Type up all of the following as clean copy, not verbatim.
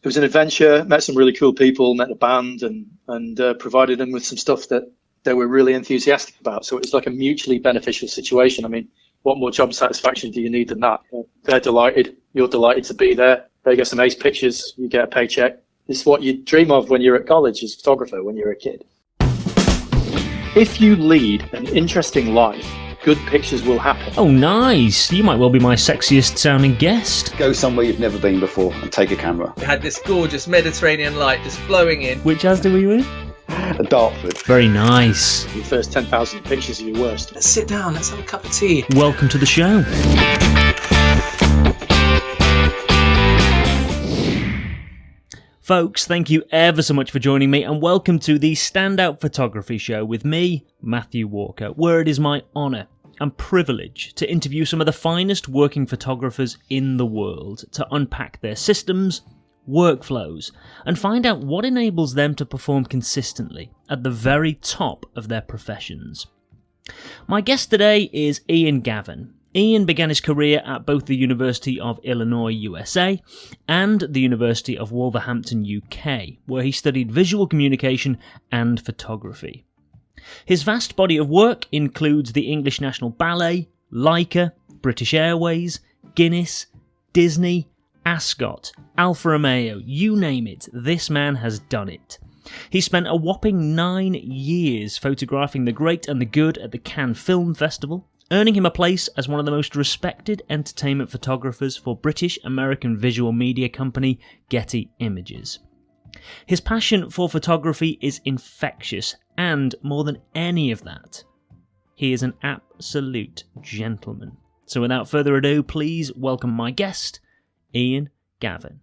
it was an adventure. Met some really cool people, met a band, and provided them with some stuff that they were really enthusiastic about. So it was like a mutually beneficial situation. I mean, what more job satisfaction do you need than that? They're delighted. You're delighted to be there. They get some ace pictures. You get a paycheck. It's what you dream of when you're at college as a photographer, when you're a kid. If you lead an interesting life, good pictures will happen. Oh, nice. You might well be my sexiest sounding guest. Go somewhere you've never been before and take a camera. We had this gorgeous Mediterranean light just flowing in. Which Asda were you in? Dartford. Very nice. Your first 10,000 pictures are your worst. Let's sit down, let's have a cup of tea. Welcome to the show. Folks, thank you ever so much for joining me, and welcome to the Standout Photography Show with me, Matthew Walker, where it is my honour and privilege to interview some of the finest working photographers in the world to unpack their systems, workflows, and find out what enables them to perform consistently at the very top of their professions. My guest today is Ian Gavan. Ian began his career at both the University of Illinois, USA, and the University of Wolverhampton, UK, where he studied visual communication and photography. His vast body of work includes the English National Ballet, Leica, British Airways, Guinness, Disney, Ascot, Alfa Romeo, you name it, this man has done it. He spent a whopping 9 years photographing the great and the good at the Cannes Film Festival, earning him a place as one of the most respected entertainment photographers for British American visual media company Getty Images. His passion for photography is infectious, and more than any of that, he is an absolute gentleman. So without further ado, please welcome my guest, Ian Gavan.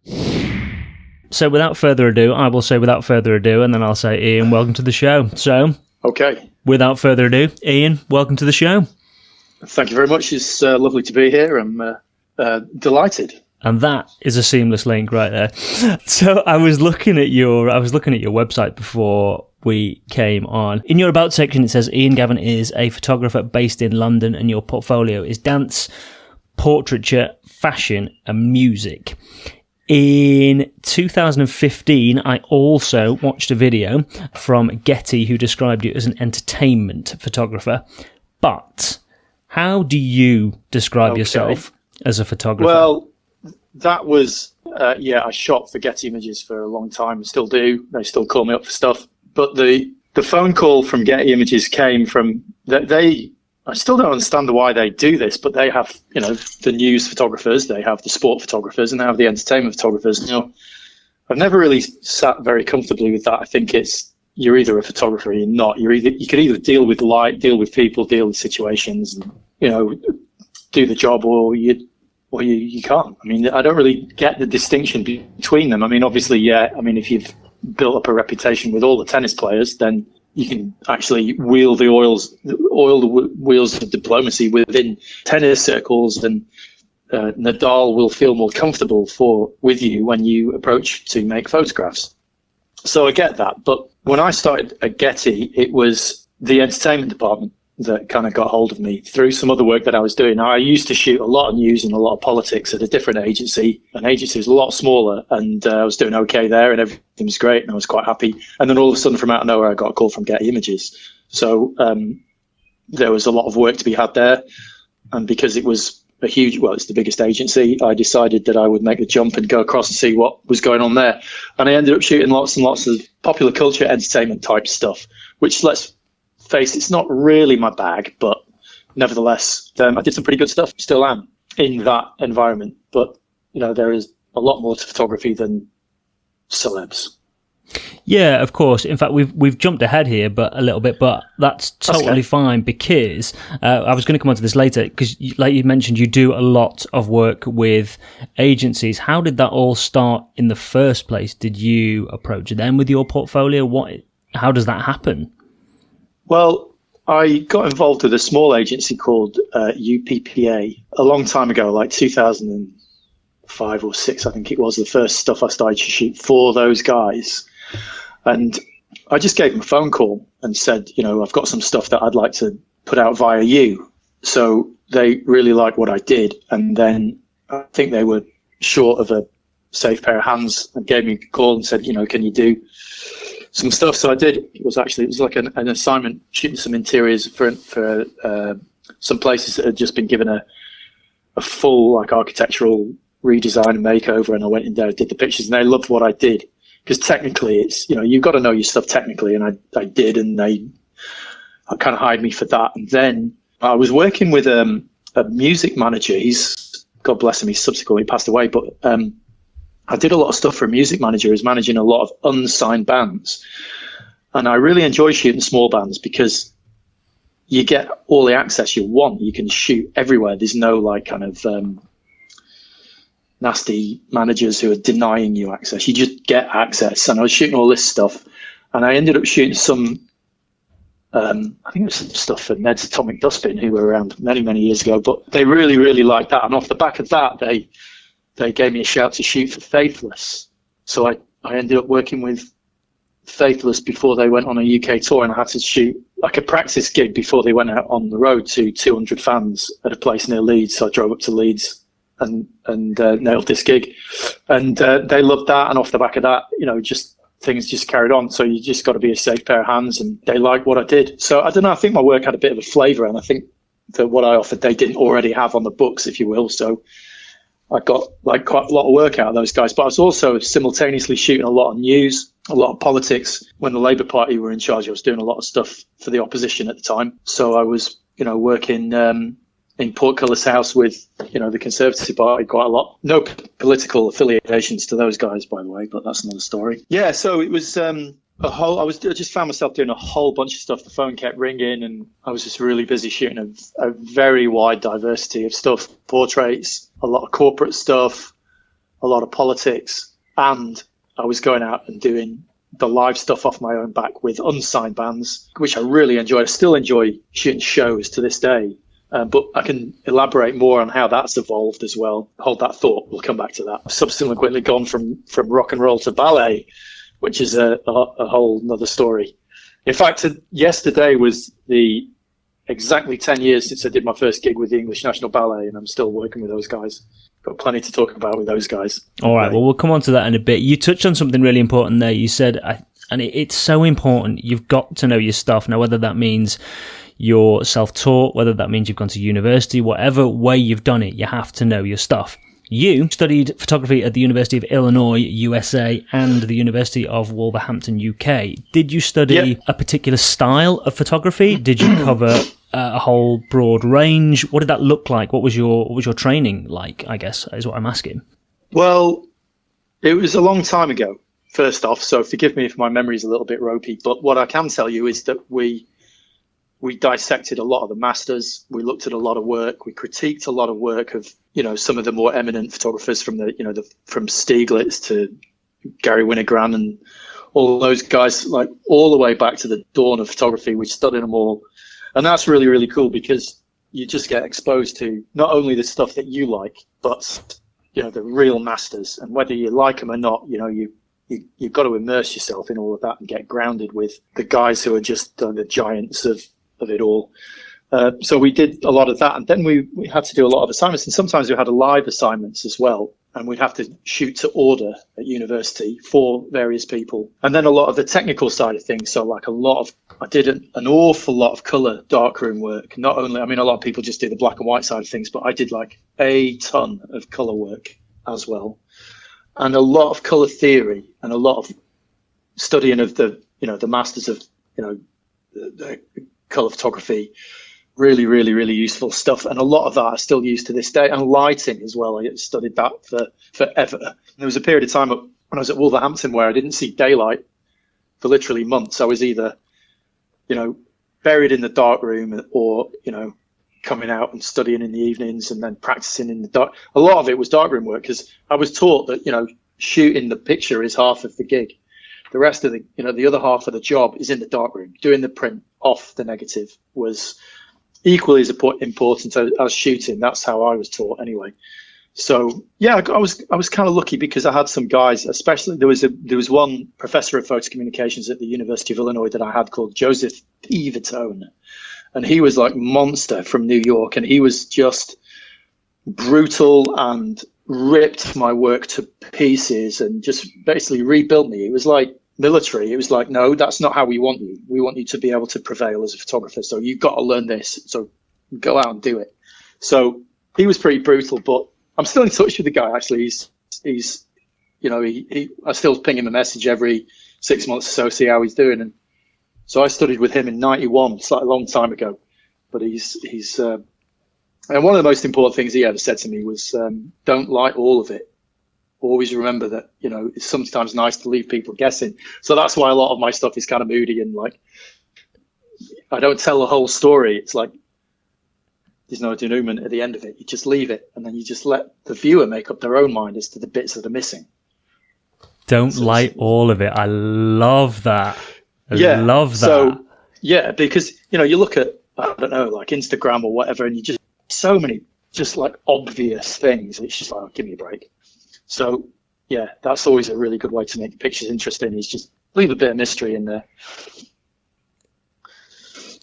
So without further ado, I will say without further ado, and then I'll say, Ian, welcome to the show. So, okay. Without further ado, Ian, welcome to the show. Thank you very much. It's lovely to be here. I'm delighted. And that is a seamless link right there. So I was looking at your website before we came on. In your about section, it says Ian Gavan is a photographer based in London, and your portfolio is dance, portraiture, fashion, and music. In 2015, I also watched a video from Getty who described you as an entertainment photographer. But how do you describe yourself as a photographer? Well, that was, I shot for Getty Images for a long time, still do. They still call me up for stuff. But the phone call from Getty Images came from, I still don't understand why they do this, but they have, the news photographers, they have the sport photographers, and they have the entertainment photographers. I've never really sat very comfortably with that. I think you're either a photographer or you're not. You could either deal with light, deal with people, deal with situations, and, do the job, or you can't. I mean, I don't really get the distinction between them. I mean, obviously, if you've built up a reputation with all the tennis players, then you can actually oil the wheels of diplomacy within tennis circles, and Nadal will feel more comfortable with you when you approach to make photographs. So I get that. But when I started at Getty, it was the entertainment department that kind of got hold of me through some other work that I was doing. Now, I used to shoot a lot of news and a lot of politics at a different agency. An agency was a lot smaller, and I was doing okay there, and everything was great, and I was quite happy. And then all of a sudden, from out of nowhere, I got a call from Getty Images. So there was a lot of work to be had there. And because it was it's the biggest agency, I decided that I would make the jump and go across and see what was going on there. And I ended up shooting lots and lots of popular culture, entertainment type stuff, which, let's face, it's not really my bag, but nevertheless, I did some pretty good stuff, still am, in that environment. But, there is a lot more to photography than celebs. Yeah, of course. In fact, we've jumped ahead here, but a little bit, but that's totally fine, because I was going to come on to this later, because like you mentioned, you do a lot of work with agencies. How did that all start in the first place? Did you approach them with your portfolio? How does that happen? Well, I got involved with a small agency called UPPA a long time ago, like 2005 or 6, I think it was, the first stuff I started to shoot for those guys. And I just gave them a phone call and said, I've got some stuff that I'd like to put out via you. So they really liked what I did. And then I think they were short of a safe pair of hands and gave me a call and said, can you do some stuff? So I did. It was like an assignment, shooting some interiors for some places that had just been given a full like architectural redesign and makeover, and I went in there and did the pictures, and they loved what I did, because technically it's, you've got to know your stuff technically, and I did, and they kind of hired me for that. And then I was working with a music manager. He's, God bless him, he's subsequently passed away, but I did a lot of stuff for a music manager who's managing a lot of unsigned bands, and I really enjoy shooting small bands because you get all the access you want. You can shoot everywhere. There's no like kind of nasty managers who are denying you access. You just get access. And I was shooting all this stuff, and I ended up shooting some, I think it was some stuff for Ned's Atomic Dustbin, who were around many, many years ago, but they really, really liked that. And off the back of that, they gave me a shout to shoot for Faithless. So I ended up working with Faithless before they went on a UK tour, and I had to shoot like a practice gig before they went out on the road to 200 fans at a place near Leeds. So I drove up to Leeds and nailed this gig, and they loved that. And off the back of that, just things just carried on. So you just got to be a safe pair of hands, and they liked what I did. So I don't know, I think my work had a bit of a flavour, and I think that what I offered they didn't already have on the books, if you will. So I got like quite a lot of work out of those guys. But I was also simultaneously shooting a lot of news, a lot of politics. When the Labour Party were in charge, I was doing a lot of stuff for the opposition at the time. So I was, working in Portcullis House with, the Conservative Party quite a lot. No political affiliations to those guys, by the way, but that's another story. Yeah, so it was I just found myself doing a whole bunch of stuff. The phone kept ringing, and I was just really busy shooting a very wide diversity of stuff, portraits, a lot of corporate stuff, a lot of politics, and I was going out and doing the live stuff off my own back with unsigned bands, which I really enjoyed. I still enjoy shooting shows to this day, but I can elaborate more on how that's evolved as well. Hold that thought, we'll come back to that. I've subsequently gone from rock and roll to ballet, which is a whole nother story. In fact, yesterday was the exactly 10 years since I did my first gig with the English National Ballet, and I'm still working with those guys. Got plenty to talk about with those guys. All right, well, we'll come on to that in a bit. You touched on something really important there. You said, and it's so important, you've got to know your stuff. Now, whether that means you're self-taught, whether that means you've gone to university, whatever way you've done it, you have to know your stuff. You studied photography at the University of Illinois, USA, and the University of Wolverhampton, UK. Did you study a particular style of photography? Did you cover a whole broad range? What did that look like? What was your training like, I guess, is what I'm asking. Well, it was a long time ago, first off, so forgive me if my memory is a little bit ropey, but what I can tell you is that we dissected a lot of the masters. We looked at a lot of work. We critiqued a lot of work of, some of the more eminent photographers from from Stieglitz to Gary Winogrand and all those guys, like all the way back to the dawn of photography. We studied them all. And that's really, really cool, because you just get exposed to not only the stuff that you like, but, the real masters. And whether you like them or not, you've got to immerse yourself in all of that and get grounded with the guys who are just the giants of it all. So we did a lot of that, and then we had to do a lot of assignments, and sometimes we had live assignments as well, and we'd have to shoot to order at university for various people. And then a lot of the technical side of things, so like I did an awful lot of colour darkroom work. Not only, a lot of people just do the black and white side of things, but I did like a ton of colour work as well, and a lot of colour theory, and a lot of studying of the masters of the colour photography. Really, really, really useful stuff. And a lot of that I still use to this day. And lighting as well. I studied that for forever. There was a period of time when I was at Wolverhampton where I didn't see daylight for literally months. I was either, buried in the dark room or, coming out and studying in the evenings and then practicing in the dark. A lot of it was darkroom work, because I was taught that, shooting the picture is half of the gig. The rest of the other half of the job is in the darkroom. Doing the print off the negative was equally as important as shooting. That's how I was taught anyway. So yeah, I was kind of lucky, because I had some guys, especially there was one professor of photo communications at the University of Illinois that I had called Joseph P. Vitone, and he was like monster from New York, and he was just brutal and ripped my work to pieces and just basically rebuilt me. It was like military. It was like, no, that's not how we want you. We want you to be able to prevail as a photographer. So you've got to learn this. So go out and do it. So he was pretty brutal, but I'm still in touch with the guy. Actually, he's I still ping him a message every 6 months or so, see how he's doing. And so I studied with him in '91. It's like a long time ago, but he's and one of the most important things he ever said to me was, don't like all of it. Always remember that, it's sometimes nice to leave people guessing. So that's why a lot of my stuff is kind of moody and like, I don't tell the whole story. It's like, there's no denouement at the end of it. You just leave it and then you just let the viewer make up their own mind as to the bits that are missing. Don't like all of it. I love that. Love that. So, yeah, because, you look at, I don't know, like Instagram or whatever, and you just, so many just like obvious things. It's just like, oh, give me a break. So yeah, that's always a really good way to make pictures interesting, is just leave a bit of mystery in there.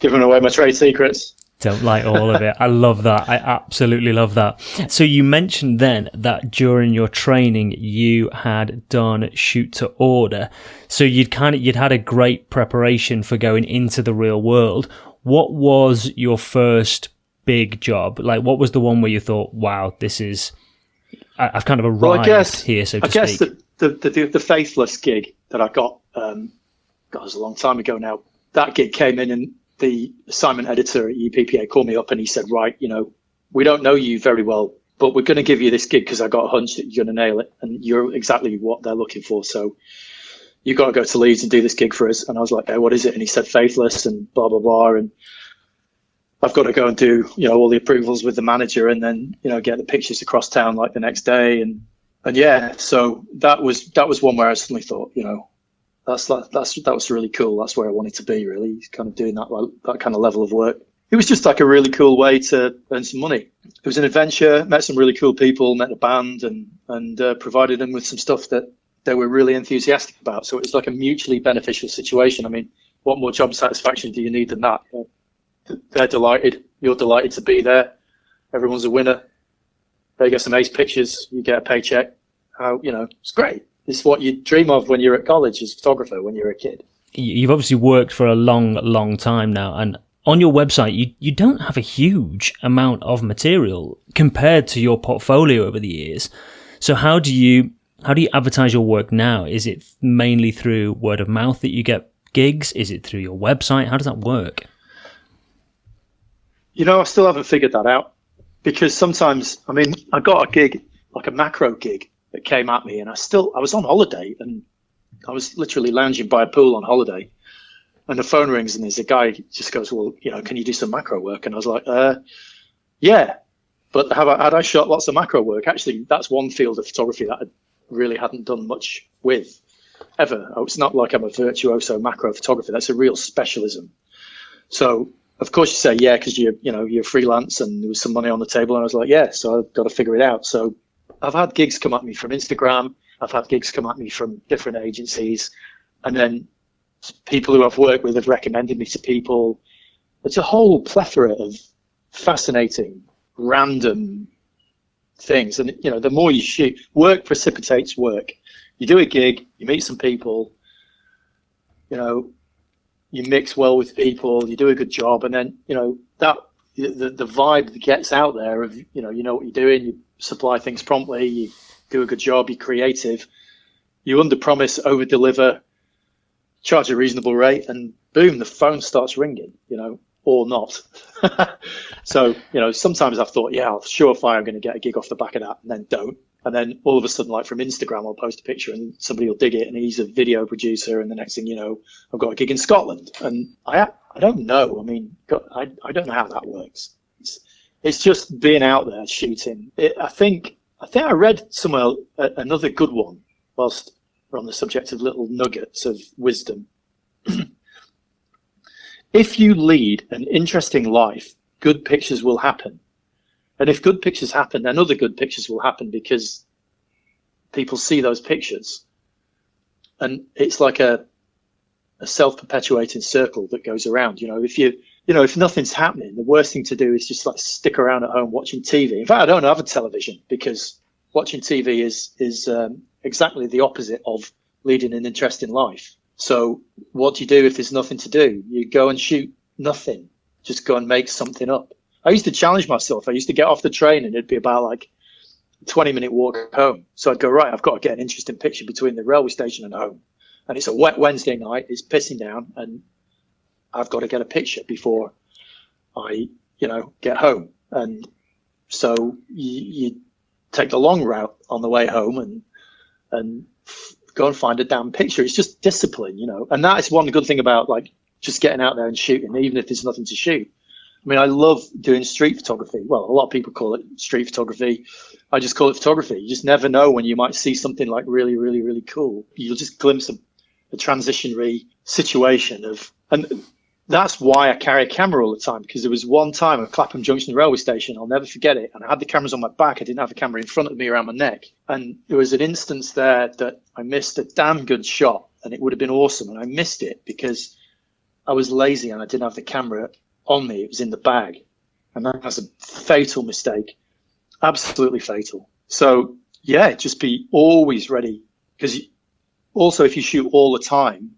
Giving away my trade secrets. Don't like all of it. I love that. I absolutely love that. So you mentioned then that during your training you had done shoot to order. So you'd had a great preparation for going into the real world. What was your first big job? Like, what was the one where you thought, wow, this is, I've kind of arrived here, so to speak? I guess the Faithless gig that I got, God, it was a long time ago now. That gig came in and the assignment editor at UPPA called me up and he said, right, we don't know you very well, but we're going to give you this gig because I got a hunch that you're going to nail it and you're exactly what they're looking for. So you got to go to Leeds and do this gig for us. And I was like, hey, what is it? And he said Faithless and blah, blah, blah. And I've got to go and do, all the approvals with the manager and then, get the pictures across town like the next day. And yeah, so that was one where I suddenly thought, that was really cool. That's where I wanted to be, really, kind of doing that kind of level of work. It was just like a really cool way to earn some money. It was an adventure, met some really cool people, met a band and provided them with some stuff that they were really enthusiastic about. So it was like a mutually beneficial situation. I mean, what more job satisfaction do you need than that? They're delighted. You're delighted to be there. Everyone's a winner. They get some ace pictures. You get a paycheck. It's great. It's what you dream of when you're at college as a photographer, when you're a kid. You've obviously worked for a long, long time now. And on your website, you don't have a huge amount of material compared to your portfolio over the years. So how do you advertise your work now? Is it mainly through word of mouth that you get gigs? Is it through your website? How does that work? I still haven't figured that out because sometimes, I got a gig, like a macro gig that came at me and I was on holiday and I was literally lounging by a pool on holiday and the phone rings and there's a guy just goes, well, can you do some macro work? And I was like, yeah, but had I shot lots of macro work? Actually, that's one field of photography that I really hadn't done much with ever. It's not like I'm a virtuoso macro photographer. That's a real specialism. So of course you say, yeah, because you're freelance and there was some money on the table. And I was like, yeah, so I've got to figure it out. So I've had gigs come at me from Instagram. I've had gigs come at me from different agencies. And then people who I've worked with have recommended me to people. It's a whole plethora of fascinating, random things. And, the more you shoot, work precipitates work. You do a gig, you meet some people, you mix well with people, you do a good job, and then that the vibe that gets out there of you know what you're doing, you supply things promptly, you do a good job, you're creative, you under promise, over deliver, charge a reasonable rate, and boom, the phone starts ringing, or not. So sometimes I've thought, yeah, surefire, I'm going to get a gig off the back of that, and then don't. And then all of a sudden, like from Instagram, I'll post a picture and somebody will dig it and he's a video producer. And the next thing you know, I've got a gig in Scotland. And I don't know. I don't know how that works. It's just being out there shooting. I think I read somewhere another good one whilst we're on the subject of little nuggets of wisdom. If you lead an interesting life, good pictures will happen. And if good pictures happen, then other good pictures will happen because people see those pictures. And it's like a self-perpetuating circle that goes around. If nothing's happening, the worst thing to do is just like stick around at home watching TV. In fact, I don't have a television because watching TV is exactly the opposite of leading an interesting life. So what do you do if there's nothing to do? You go and shoot nothing. Just go and make something up. I used to challenge myself. I used to get off the train and it'd be about like a 20-minute walk home. So I'd go, right, I've got to get an interesting picture between the railway station and home. And it's a wet Wednesday night. It's pissing down and I've got to get a picture before I, get home. And so you take the long route on the way home and go and find a damn picture. It's just discipline, and that is one good thing about like just getting out there and shooting, even if there's nothing to shoot. I mean, I love doing street photography. Well, a lot of people call it street photography. I just call it photography. You just never know when you might see something like really, really, really cool. You'll just glimpse a transitionary situation and that's why I carry a camera all the time, because there was one time at Clapham Junction railway station, I'll never forget it, and I had the cameras on my back. I didn't have the camera in front of me around my neck. And there was an instance there that I missed a damn good shot, and it would have been awesome, and I missed it because I was lazy and I didn't have the camera on me. It was in the bag. And that's a fatal mistake. Absolutely fatal. So, yeah, just be always ready, because also if you shoot all the time,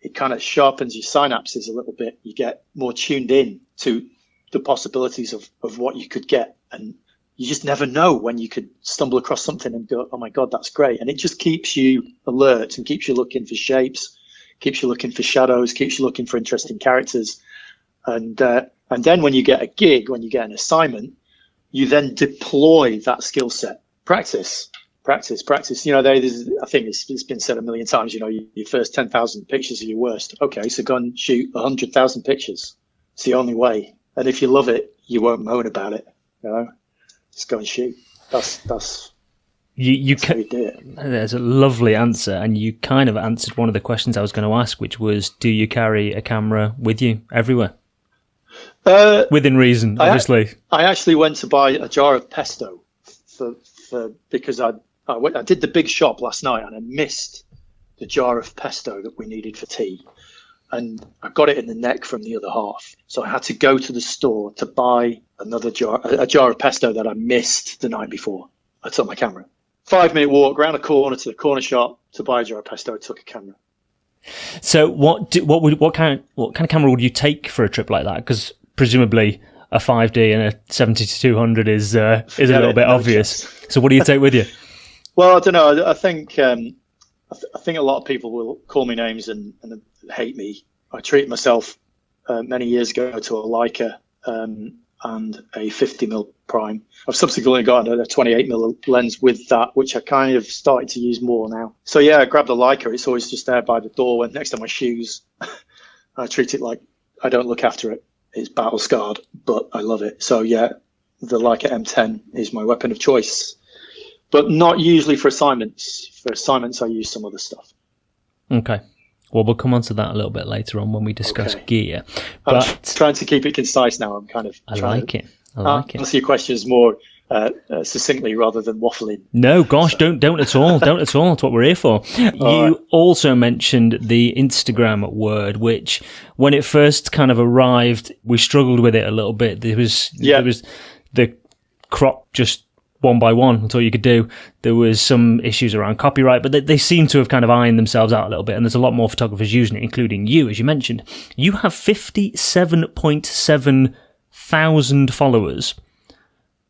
it kind of sharpens your synapses a little bit. You get more tuned in to the possibilities of what you could get. And you just never know when you could stumble across something and go, oh my God, that's great. And it just keeps you alert and keeps you looking for shapes, keeps you looking for shadows, keeps you looking for interesting characters. And then when you get a gig, when you get an assignment, you then deploy that skill set. Practice. I think it's been said a million times, your first 10,000 pictures are your worst. Okay, so go and shoot 100,000 pictures. It's the only way. And if you love it, you won't moan about it. Just go and shoot. That's how you do it. There's a lovely answer, and you kind of answered one of the questions I was going to ask, which was, do you carry a camera with you everywhere? Within reason, obviously. I actually went to buy a jar of pesto because I did the big shop last night and I missed the jar of pesto that we needed for tea. And I got it in the neck from the other half. So I had to go to the store to buy another jar, a jar of pesto that I missed the night before. I took my camera. 5-minute walk around a corner to the corner shop to buy a jar of pesto. I took a camera. So what kind of camera would you take for a trip like that? Because presumably a 5D and a 70-200 is a little bit obvious. Chance. So what do you take with you? Well, I don't know. I think a lot of people will call me names and hate me. I treated myself many years ago to a Leica and a 50mm prime. I've subsequently got a 28mm lens with that, which I kind of started to use more now. So yeah, I grabbed the Leica. It's always just there by the door next to my shoes. I treat it like I don't look after it. It's battle scarred, but I love it. So yeah, the Leica M10 is my weapon of choice. But not usually for assignments. For assignments, I use some other stuff. Okay. Well, we'll come on to that a little bit later on when we discuss gear. But I'm trying to keep it concise now. I like it. Answer your questions more succinctly rather than waffling. No, gosh, don't at all. Don't at all. That's what we're here for. You also mentioned the Instagram word, which when it first kind of arrived, we struggled with it a little bit. There was the crop just one by one. That's all you could do. There was some issues around copyright, but they seem to have kind of ironed themselves out a little bit, and there's a lot more photographers using it, including you, as you mentioned. You have 57.7 thousand followers. I'm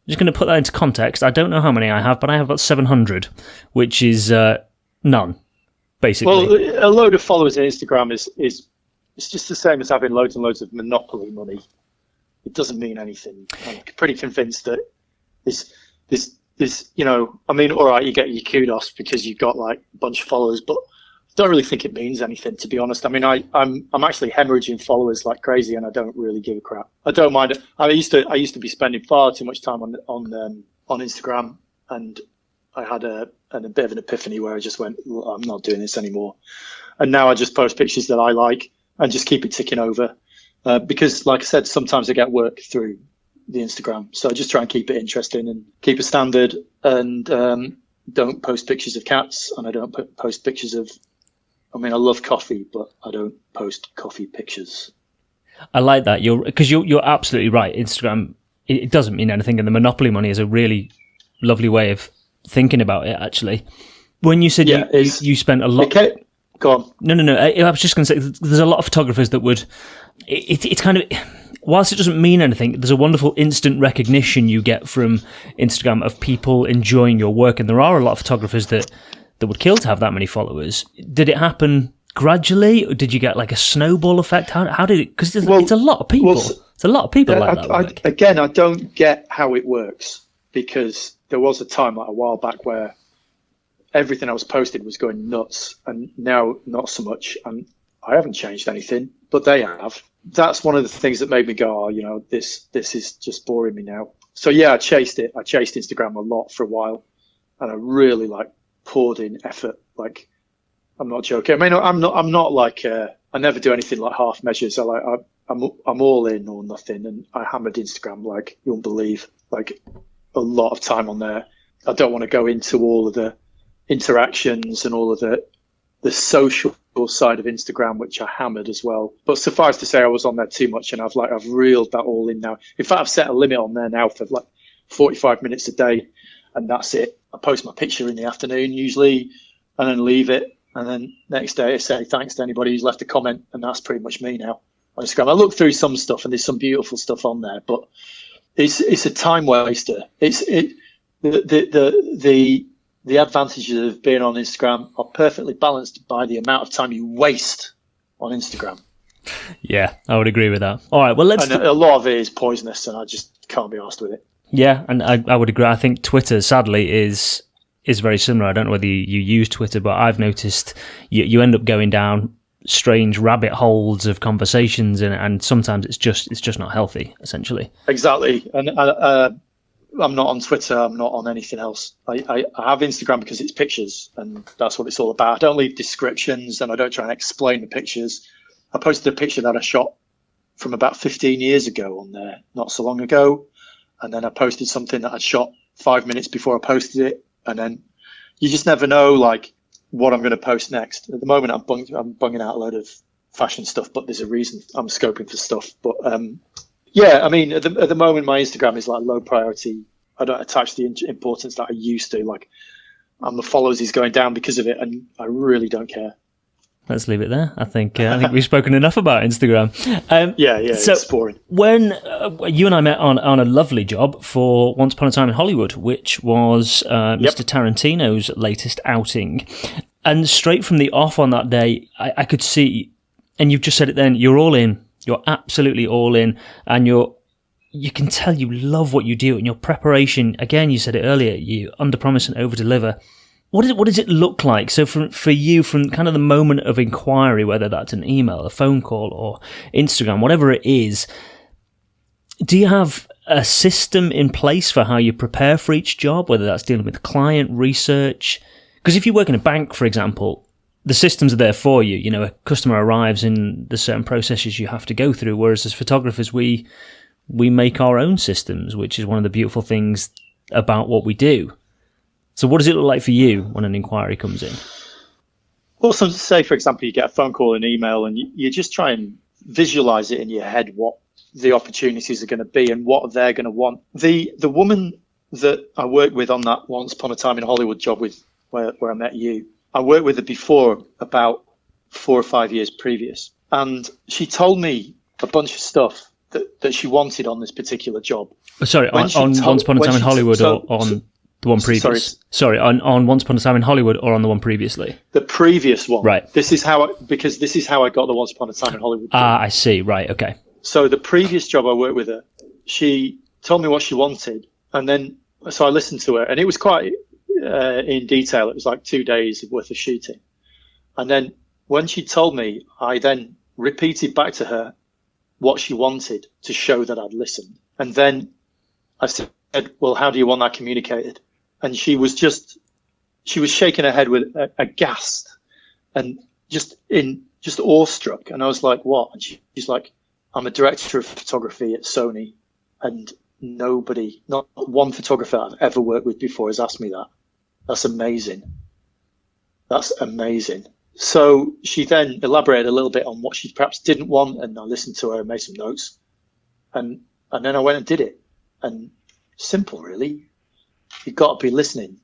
just going to put that into context. I don't know how many I have, but I have about 700, which is none, basically. Well, a load of followers on Instagram is it's just the same as having loads and loads of monopoly money. It doesn't mean anything. I'm pretty convinced that this, I mean, all right, you get your kudos because you've got like a bunch of followers, but I don't really think it means anything, to be honest. I mean, I'm actually hemorrhaging followers like crazy, and I don't really give a crap. I don't mind it. I used to be spending far too much time on Instagram, and I had a bit of an epiphany where I just went, I'm not doing this anymore. And now I just post pictures that I like and just keep it ticking over, because, like I said, sometimes I get work through the Instagram, so I just try and keep it interesting and keep a standard, and don't post pictures of cats, and I don't post pictures of. I mean, I love coffee, but I don't post coffee pictures. I like that. You're absolutely right. Instagram, it doesn't mean anything, and the monopoly money is a really lovely way of thinking about it, actually. When you said you spent a lot... Okay. Go on. No. I was just going to say, there's a lot of photographers that would... It's kind of... Whilst it doesn't mean anything, there's a wonderful instant recognition you get from Instagram of people enjoying your work, and there are a lot of photographers that would kill to have that many followers. Did it happen gradually, or did you get like a snowball effect? How did it... Because it's a lot of people. It's a lot of people like that. Again, I don't get how it works, because there was a time, like a while back, where everything I was posted was going nuts, and now not so much. And I haven't changed anything, but they have. That's one of the things that made me go, this is just boring me now. So yeah, I chased it. I chased Instagram a lot for a while, and I really poured in effort. I'm not joking. I mean, I'm not like I never do anything like half measures. I'm all in or nothing, and I hammered Instagram like you won't believe. A lot of time on there. I don't want to go into all of the interactions and all of the social side of Instagram, which I hammered as well. But suffice to say, I was on there too much, and I've reeled that all in now. In fact, I've set a limit on there now for 45 minutes a day, and that's it. I post my picture in the afternoon usually, and then leave it. And then next day I say thanks to anybody who's left a comment, and that's pretty much me now on Instagram. I look through some stuff, and there's some beautiful stuff on there, but it's a time waster. The advantages of being on Instagram are perfectly balanced by the amount of time you waste on Instagram. Yeah, I would agree with that. All right, well, a lot of it is poisonous, and I just can't be arsed with it. Yeah, and I would agree. I think Twitter, sadly, is very similar. I don't know whether you use Twitter, but I've noticed you end up going down strange rabbit holes of conversations, and sometimes it's just not healthy, essentially. Exactly, and I'm not on Twitter. I'm not on anything else. I have Instagram because it's pictures, and that's what it's all about. I don't leave descriptions, and I don't try and explain the pictures. I posted a picture that I shot from about 15 years ago on there, not so long ago, and then I posted something that I'd shot 5 minutes before I posted it, and then you just never know what I'm going to post next. At the moment, I'm bunging out a load of fashion stuff, but there's a reason I'm scoping for stuff. But yeah, I mean, at the moment, my Instagram is low priority. I don't attach the importance that I used to. The followers is going down because of it, and I really don't care. Let's leave it there. I think we've spoken enough about Instagram. Yeah, so it's boring. When you and I met on a lovely job for Once Upon a Time in Hollywood, which was Mr. Tarantino's latest outing, and straight from the off on that day, I could see, and you've just said it then, you're all in. You're absolutely all in, and you can tell you love what you do, and your preparation, again, you said it earlier, you under-promise and over-deliver. What does it look like? So for you, from kind of the moment of inquiry, whether that's an email, a phone call, or Instagram, whatever it is, do you have a system in place for how you prepare for each job, whether that's dealing with client research? Because if you work in a bank, for example, the systems are there for you. You know, a customer arrives and there's certain processes you have to go through, whereas as photographers, we make our own systems, which is one of the beautiful things about what we do. So what does it look like for you when an inquiry comes in? Well, so say, for example, you get a phone call, an email, and you just try and visualize it in your head, what the opportunities are going to be and what they're going to want. The woman that I worked with on that Once Upon a Time in Hollywood job where I met you, I worked with her before, about 4 or 5 years previous. And she told me a bunch of stuff that she wanted on this particular job. Sorry, on Once Upon a Time in Hollywood or on... The one previous. Sorry, on Once Upon a Time in Hollywood or on the one previously? The previous one. Right. This is how I got the Once Upon a Time in Hollywood job. Ah, I see. Right. Okay. So the previous job I worked with her, she told me what she wanted, and then so I listened to her, and it was quite in detail. It was 2 days worth of shooting, and then when she told me, I then repeated back to her what she wanted to show that I'd listened, and then I said, "Well, how do you want that communicated?" And she was shaking her head with aghast and just awestruck. And I was like, "What?" And she's like, "I'm a director of photography at Sony, and not one photographer I've ever worked with before has asked me that. That's amazing. That's amazing." So she then elaborated a little bit on what she perhaps didn't want, and I listened to her and made some notes, and then I went and did it. And simple, really. You've got to be listening.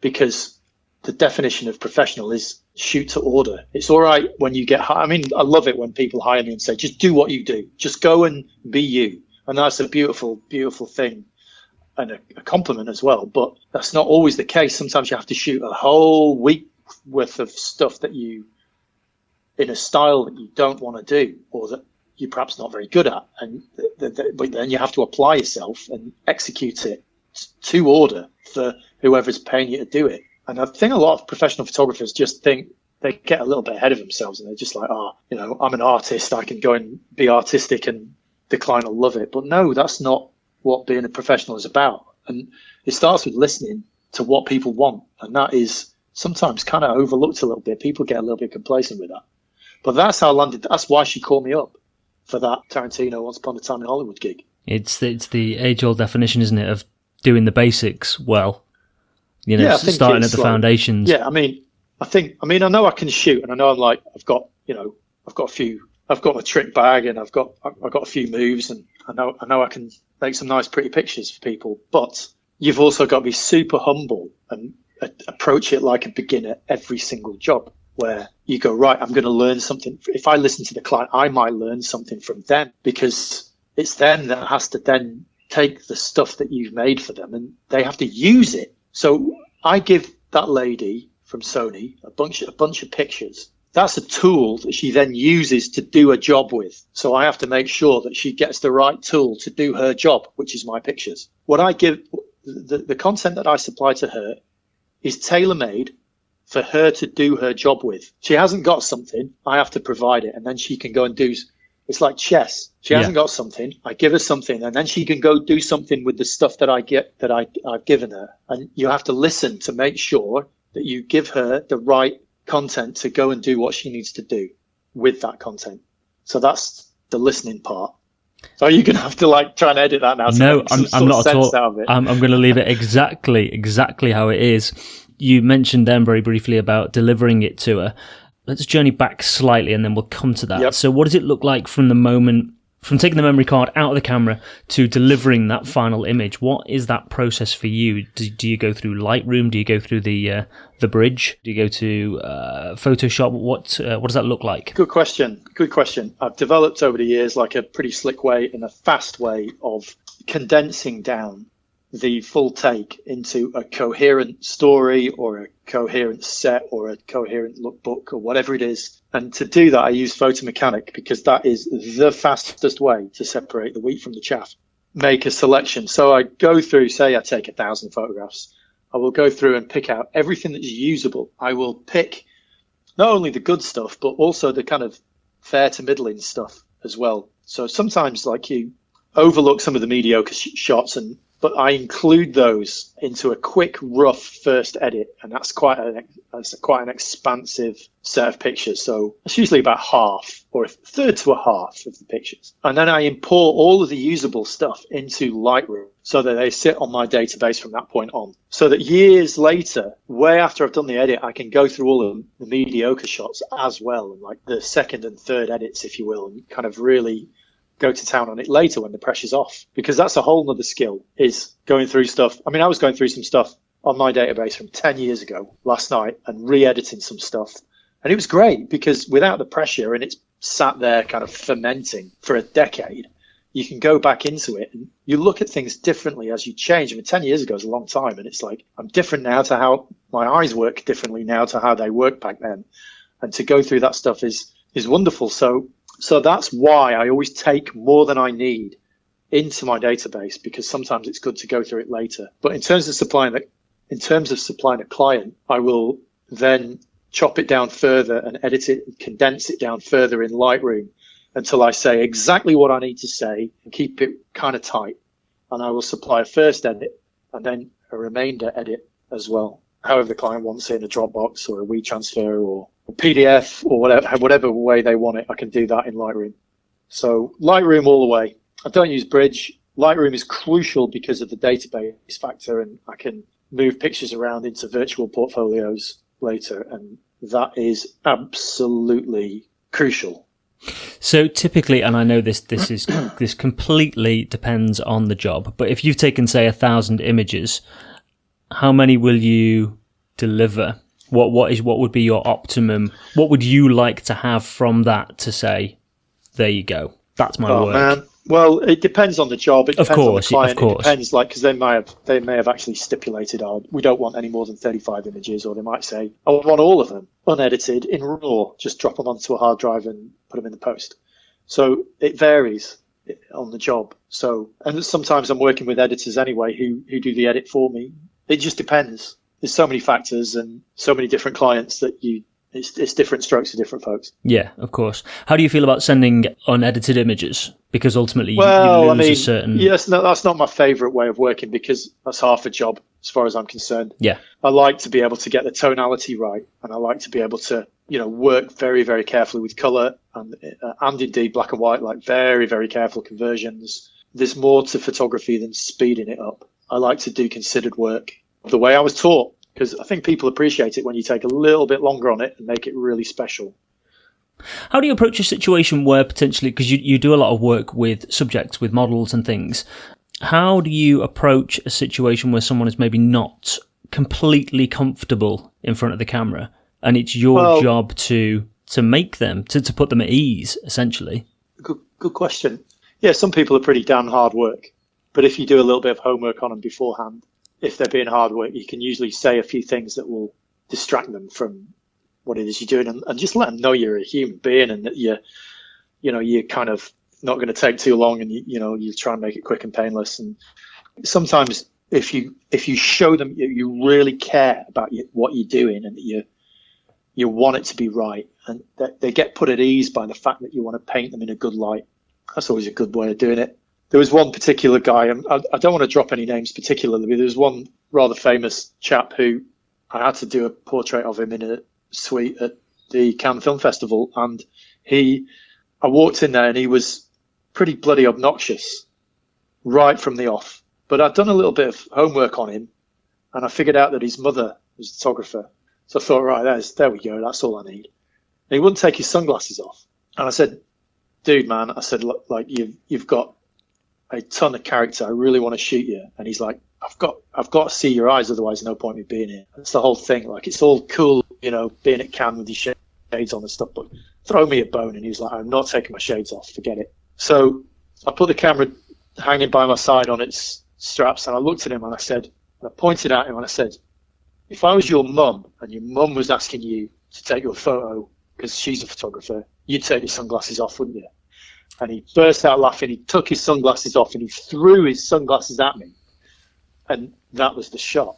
because the definition of professional is shoot to order. It's all right when you get hired. I mean, I love it when people hire me and say, just do what you do. Just go and be you. And that's a beautiful, beautiful thing and a compliment as well. But that's not always the case. Sometimes you have to shoot a whole week worth of stuff that you, in a style that you don't want to do, or that you're perhaps not very good at. And but then you have to apply yourself and execute it to order for whoever's paying you to do it. And I think a lot of professional photographers just think they get a little bit ahead of themselves, and they're just like, I'm an artist. I can go and be artistic and the client will love it. But no, that's not what being a professional is about. And it starts with listening to what people want. And that is sometimes kind of overlooked a little bit. People get a little bit complacent with that. But that's how I landed. That's why she called me up for that Tarantino Once Upon a Time in Hollywood gig. It's the age-old definition, isn't it, of doing the basics well. Starting at the foundations. Yeah, I know I can shoot, and I know I've got a trick bag, and I've got a few moves, and I know I can make some nice, pretty pictures for people. But you've also got to be super humble and approach it like a beginner every single job, where you go, right, I'm going to learn something. If I listen to the client, I might learn something from them, because it's them that has to then take the stuff that you've made for them, and they have to use it. So I give that lady from Sony a bunch of pictures. That's a tool that she then uses to do a job with. So I have to make sure that she gets the right tool to do her job, which is my pictures. What I give, the content that I supply to her is tailor-made for her to do her job with. She hasn't got something, I have to provide it, and then she can go and do. It's like chess. She hasn't got something, I give her something, and then she can go do something with the stuff that I've given her. And you have to listen to make sure that you give her the right content to go and do what she needs to do with that content. So that's the listening part. So you're going to have to try and edit that now. No, I'm not at all. I'm going to leave it exactly how it is. You mentioned then very briefly about delivering it to her. Let's journey back slightly and then we'll come to that. Yep. So what does it look like from taking the memory card out of the camera to delivering that final image? What is that process for you? Do you go through Lightroom? Do you go through the bridge? Do you go to Photoshop? What does that look like? Good question. I've developed over the years a pretty slick way and a fast way of condensing down the full take into a coherent story or a coherent set or a coherent lookbook or whatever it is. And to do that, I use Photomechanic, because that is the fastest way to separate the wheat from the chaff. Make a selection. So I go through, say I take 1,000 photographs. I will go through and pick out everything that is usable. I will pick not only the good stuff, but also the kind of fair to middling stuff as well. So sometimes you overlook some of the mediocre shots, but I include those into a quick, rough first edit, and that's quite an expansive set of pictures. So it's usually about half or a third to a half of the pictures. And then I import all of the usable stuff into Lightroom so that they sit on my database from that point on. So that years later, way after I've done the edit, I can go through all of the mediocre shots as well, and the second and third edits, if you will, and kind of really go to town on it later when the pressure's off, because that's a whole nother skill, is going through stuff. I mean, I was going through some stuff on my database from 10 years ago last night and re-editing some stuff. And it was great, because without the pressure, and it's sat there kind of fermenting for a decade, you can go back into it and you look at things differently as you change. I mean, 10 years ago is a long time, and it's I'm different now to how my eyes work differently now to how they worked back then. And to go through that stuff is wonderful. So that's why I always take more than I need into my database, because sometimes it's good to go through it later. But in terms of supplying a client, I will then chop it down further and edit it and condense it down further in Lightroom until I say exactly what I need to say and keep it kind of tight. And I will supply a first edit and then a remainder edit as well, however the client wants it, in a Dropbox or a WeTransfer or a PDF or whatever way they want it. I can do that in Lightroom. So Lightroom all the way. I don't use Bridge. Lightroom is crucial because of the database factor, and I can move pictures around into virtual portfolios later, and that is absolutely crucial. So typically, and I know this completely depends on the job, but if you've taken, say, 1,000 images, how many will you deliver, what would be your optimum? What would you like to have from that to say, there you go, that's my work? Man. Well, it depends on the job. It depends on the client. Of course. It depends, because they may have actually stipulated, we don't want any more than 35 images, or they might say, I want all of them unedited in RAW. Just drop them onto a hard drive and put them in the post. So it varies on the job. So, and sometimes I'm working with editors anyway who do the edit for me. It just depends. There's so many factors and so many different clients that it's different strokes for different folks. Yeah, of course. How do you feel about sending unedited images? Because ultimately you lose a certain... Yes, no, that's not my favourite way of working, because that's half a job as far as I'm concerned. Yeah. I like to be able to get the tonality right, and I like to be able to, work very, very carefully with colour and indeed black and white, like very, very careful conversions. There's more to photography than speeding it up. I like to do considered work the way I was taught, because I think people appreciate it when you take a little bit longer on it and make it really special. How do you approach a situation where potentially, because you do a lot of work with subjects, with models and things, how do you approach a situation where someone is maybe not completely comfortable in front of the camera, and it's your job to make them, to put them at ease, essentially? Good question. Yeah, some people are pretty damn hard work, but if you do a little bit of homework on them beforehand, if they're being hard work, you can usually say a few things that will distract them from what it is you're doing, and just let them know you're a human being, and that you're kind of not going to take too long, and you try and make it quick and painless. And sometimes if you show them you really care about what you're doing, and that you want it to be right, and that they get put at ease by the fact that you want to paint them in a good light, that's always a good way of doing it. There was one particular guy, and I don't want to drop any names particularly, but there was one rather famous chap who I had to do a portrait of him in a suite at the Cannes Film Festival, and I walked in there and he was pretty bloody obnoxious right from the off. But I'd done a little bit of homework on him, and I figured out that his mother was a photographer. So I thought, right, there we go, that's all I need. And he wouldn't take his sunglasses off. And I said, dude, man, I said, look, like you've got a ton of character. I really want to shoot you. And he's like, I've got to see your eyes, otherwise no point in me being here. That's the whole thing. Like, it's all cool, being at Cannes with your shades on and stuff, but throw me a bone. And he was like, I'm not taking my shades off, forget it. So I put the camera hanging by my side on its straps, and I looked at him and I pointed at him and I said, if I was your mum and your mum was asking you to take your photo because she's a photographer, you'd take your sunglasses off, wouldn't you? And he burst out laughing. He took his sunglasses off and he threw his sunglasses at me. And that was the shot,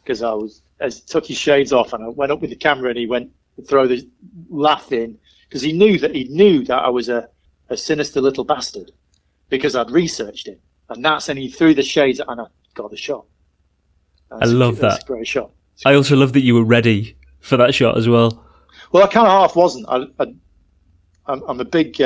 because as he took his shades off and I went up with the camera and he went to throw the laugh in, because he knew that I was a sinister little bastard, because I'd researched him. And he threw the shades and I got the shot. I love that. That's a great shot. I also love that you were ready for that shot as well. Well, I kind of half wasn't. I'm a big...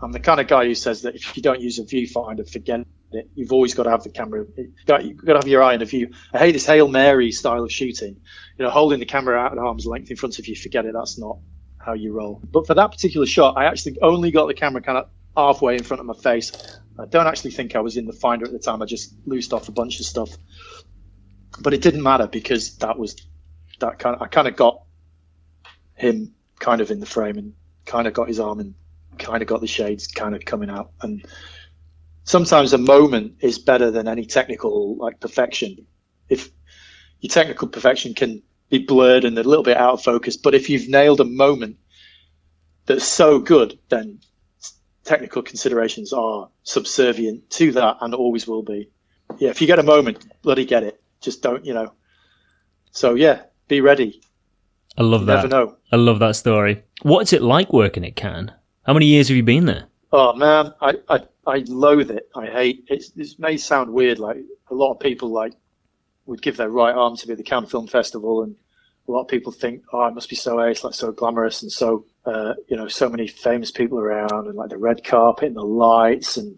I'm the kind of guy who says that if you don't use a viewfinder, forget it. You've always got to have the camera. You've got to have your eye on the view. I hate this Hail Mary style of shooting. Holding the camera out at arm's length in front of you. Forget it. That's not how you roll. But for that particular shot, I actually only got the camera kind of halfway in front of my face. I don't actually think I was in the finder at the time. I just loosed off a bunch of stuff. But it didn't matter, because I kind of got him kind of in the frame and kind of got his arm and kind of got the shades kind of coming out. And sometimes a moment is better than any technical perfection. If your technical perfection can be blurred and a little bit out of focus, but if you've nailed a moment that's so good, then technical considerations are subservient to that and always will be. Yeah, if you get a moment, bloody get it. Just don't, So yeah, be ready. I love that. Never know. I love that story. What's it like working at Cannes? How many years have you been there? Oh man, I loathe it. I hate it. This may sound weird. Like, a lot of people would give their right arm to be at the Cannes Film Festival, and a lot of people think, oh, it must be so ace, like so glamorous, and so so many famous people around, and like the red carpet and the lights and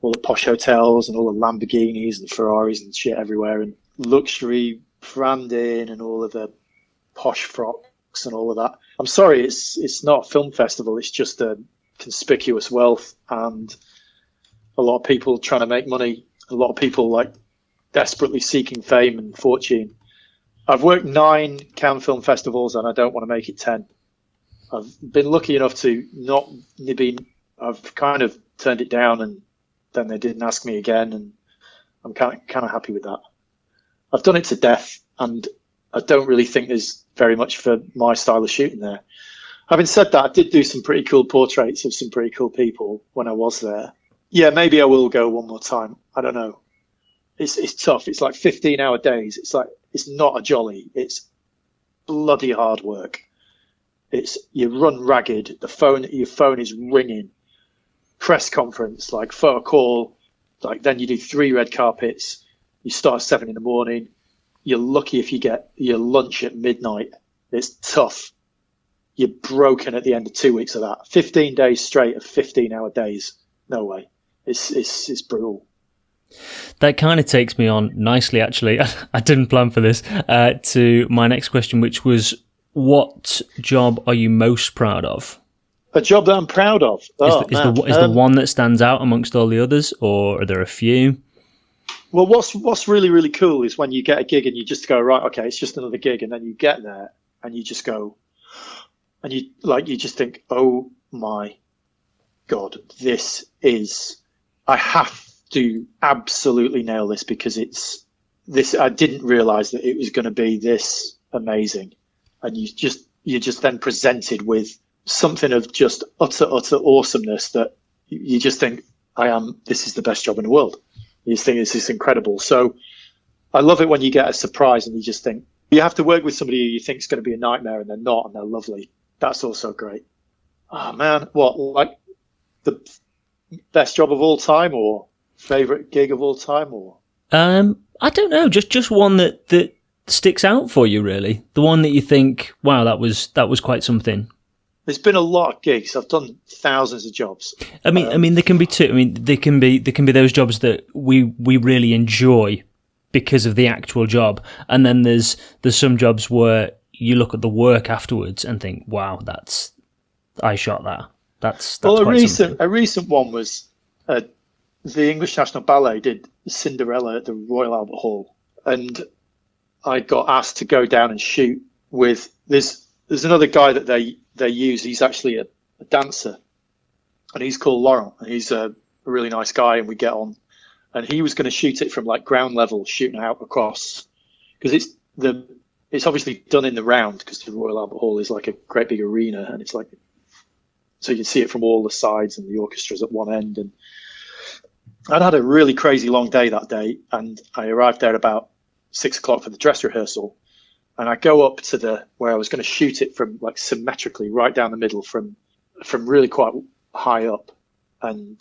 all the posh hotels and all the Lamborghinis and Ferraris and shit everywhere, and luxury branding and all of the posh frocks and all of that. I'm sorry, it's not a film festival. It's just a conspicuous wealth and a lot of people trying to make money. A lot of people desperately seeking fame and fortune. I've worked 9 Cannes Film Festivals and I don't want to make it 10. I've been lucky enough to not be, I've kind of turned it down and then they didn't ask me again, and I'm kind of happy with that. I've done it to death and I don't really think there's very much for my style of shooting there. Having said that, I did do some pretty cool portraits of some pretty cool people when I was there. Yeah, maybe I will go one more time. I don't know. It's tough. It's like 15-hour days. It's not a jolly. It's bloody hard work. You run ragged. Your phone is ringing. Press conference, like photo call, like then you do 3 red carpets. You start at 7 a.m. You're lucky if you get your lunch at midnight. It's tough. You're broken at the end of 2 weeks of that. 15 days straight of 15-hour days. No way. It's brutal. That kind of takes me on nicely, actually. I didn't plan for this, to my next question, which was, what job are you most proud of? A job that I'm proud of? Is the one that stands out amongst all the others, or are there a few? Well, what's really, really cool is when you get a gig and you just go, right, okay, it's just another gig, and then you get there and you just go, and you just think, oh my God, I have to absolutely nail this because I didn't realize that it was going to be this amazing. And you're just then presented with something of just utter awesomeness that you just think, this is the best job in the world. You just think this is incredible. So I love it when you get a surprise and you just think, you have to work with somebody who you think is going to be a nightmare and they're not, and they're lovely. That's also great. Oh man, what, like the best job of all time or favorite gig of all time, or? I don't know, just one that sticks out for you, really. The one that you think, wow, that was quite something. There's been a lot of gigs. I've done thousands of jobs. I mean, there can be two. I mean, there can be those jobs that we really enjoy because of the actual job, and then there's some jobs where you look at the work afterwards and think, wow, I shot that. That's well, a recent one was the English National Ballet did Cinderella at the Royal Albert Hall, and I got asked to go down and shoot with there's another guy that they use. He's actually a dancer, and he's called Laurent, and he's a really nice guy, and we get on. And he was going to shoot it from like ground level, shooting out across, because it's obviously done in the round, because the Royal Albert Hall is like a great big arena, and it's like, so you can see it from all the sides, and the orchestra's at one end. And I'd had a really crazy long day that day, and I arrived there about 6 o'clock for the dress rehearsal. And I go up to where I was going to shoot it from, like symmetrically right down the middle from really quite high up. And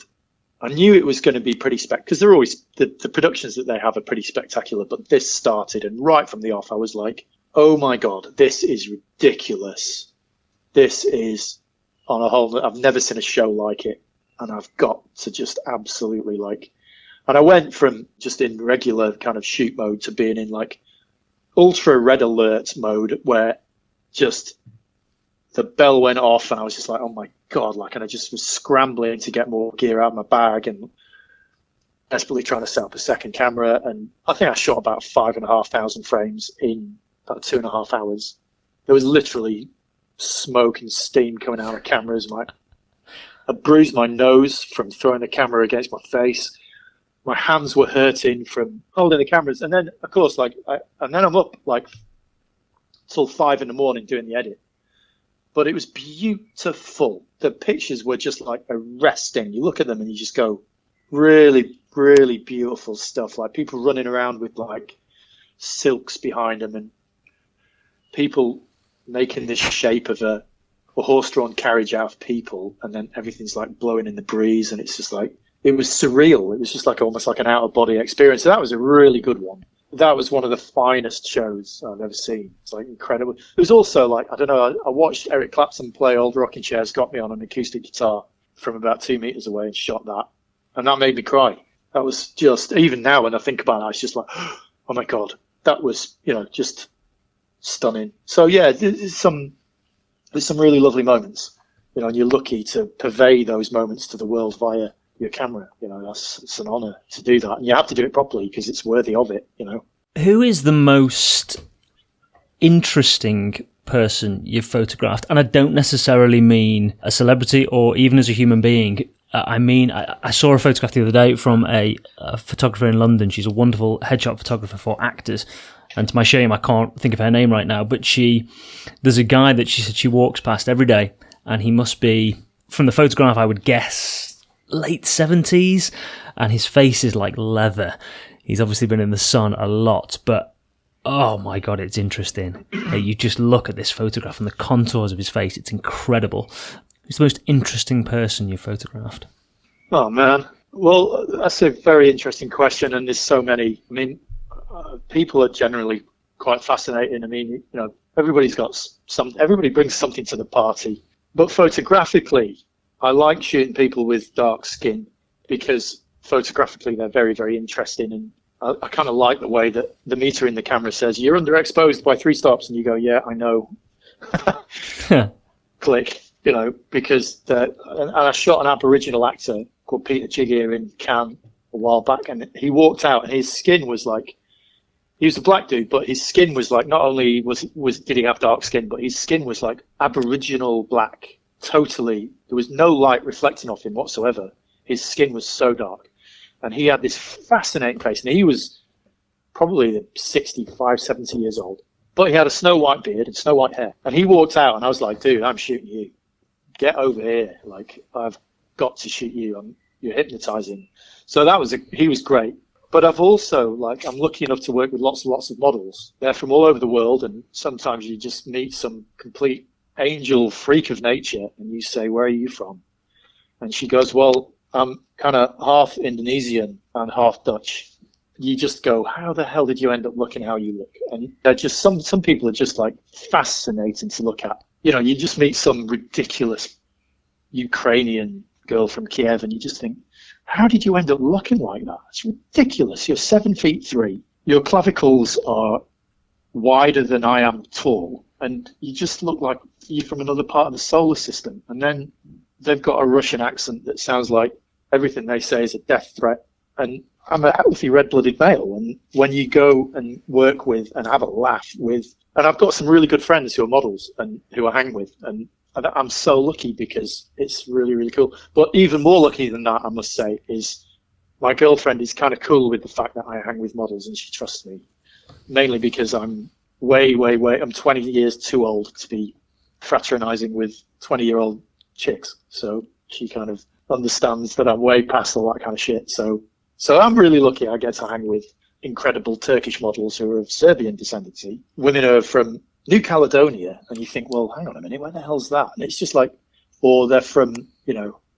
I knew it was going to be pretty because they're always, the productions that they have are pretty spectacular, but this started, and right from the off, I was like, oh my God, this is ridiculous. This is on a whole, I've never seen a show like it. And I've got to just absolutely and I went from just in regular kind of shoot mode to being in like ultra red alert mode, where just the bell went off and I was just like, oh my God, and I just was scrambling to get more gear out of my bag and desperately trying to set up a second camera. And I think I shot about 5,500 frames in about 2.5 hours. There was literally smoke and steam coming out of cameras. I bruised my nose from throwing the camera against my face. My hands were hurting from holding the cameras. And then, of course, and then I'm up till 5 a.m. doing the edit. But it was beautiful. The pictures were just arresting. You look at them and you just go, really, really beautiful stuff. Like people running around with silks behind them, and people making this shape of a horse-drawn carriage out of people, and then everything's blowing in the breeze, and it's just it was surreal. It was just almost like an out-of-body experience. So that was a really good one. That was one of the finest shows I've ever seen. It's incredible. It was also I don't know, I watched Eric Clapton play Old Rocking Chair's Got Me on an acoustic guitar from about 2 meters away and shot that. And that made me cry. That was just, even now when I think about it, it's just oh my God, that was, just stunning. So yeah, there's some really lovely moments, and you're lucky to purvey those moments to the world via your camera. It's an honor to do that, and you have to do it properly because it's worthy of it. Who is the most interesting person you've photographed? And I don't necessarily mean a celebrity or even as a human being. I saw a photograph the other day from a photographer in London. She's a wonderful headshot photographer for actors. And to my shame, I can't think of her name right now. But there's a guy that she said she walks past every day. And he must be, from the photograph, I would guess, late 70s. And his face is like leather. He's obviously been in the sun a lot. But, oh my God, it's interesting. You just look at this photograph and the contours of his face. It's incredible. Who's the most interesting person you've photographed? Oh, man. Well, that's a very interesting question. And there's so many. I mean, people are generally quite fascinating. I mean, everybody brings something to the party. But photographically, I like shooting people with dark skin because photographically they're very, very interesting. And I kind of like the way that the meter in the camera says, you're underexposed by 3 stops. And you go, yeah, I know. Click, because and I shot an Aboriginal actor called Peter Jaeger in Cannes a while back. And he walked out and his skin was like, he was a black dude, but his skin was like, not only did he have dark skin, but his skin was like Aboriginal black, totally. There was no light reflecting off him whatsoever. His skin was so dark. And he had this fascinating face. And he was probably 65, 70 years old. But he had a snow white beard and snow white hair. And he walked out and I was like, dude, I'm shooting you. Get over here. Like, I've got to shoot you. You're hypnotizing. So he was great. But I've also, I'm lucky enough to work with lots and lots of models. They're from all over the world, and sometimes you just meet some complete angel freak of nature, and you say, where are you from? And she goes, well, I'm kind of half Indonesian and half Dutch. You just go, how the hell did you end up looking how you look? And they're just, some people are just fascinating to look at. You just meet some ridiculous Ukrainian girl from Kiev, and you just think, how did you end up looking like that? It's ridiculous. You're 7'3". Your clavicles are wider than I am tall. And you just look like you're from another part of the solar system. And then they've got a Russian accent that sounds like everything they say is a death threat. And I'm a healthy red-blooded male. And when you go and work with and have a laugh with, and I've got some really good friends who are models and who I hang with, and I'm so lucky because it's really, really cool. But even more lucky than that, I must say, is my girlfriend is kind of cool with the fact that I hang with models and she trusts me. Mainly because I'm I'm 20 years too old to be fraternizing with 20-year-old chicks. So she kind of understands that I'm way past all that kind of shit. So I'm really lucky I get to hang with incredible Turkish models who are of Serbian descendancy. Women are from New Caledonia, and you think, well, hang on a minute, where the hell's that? And it's just like, or they're from,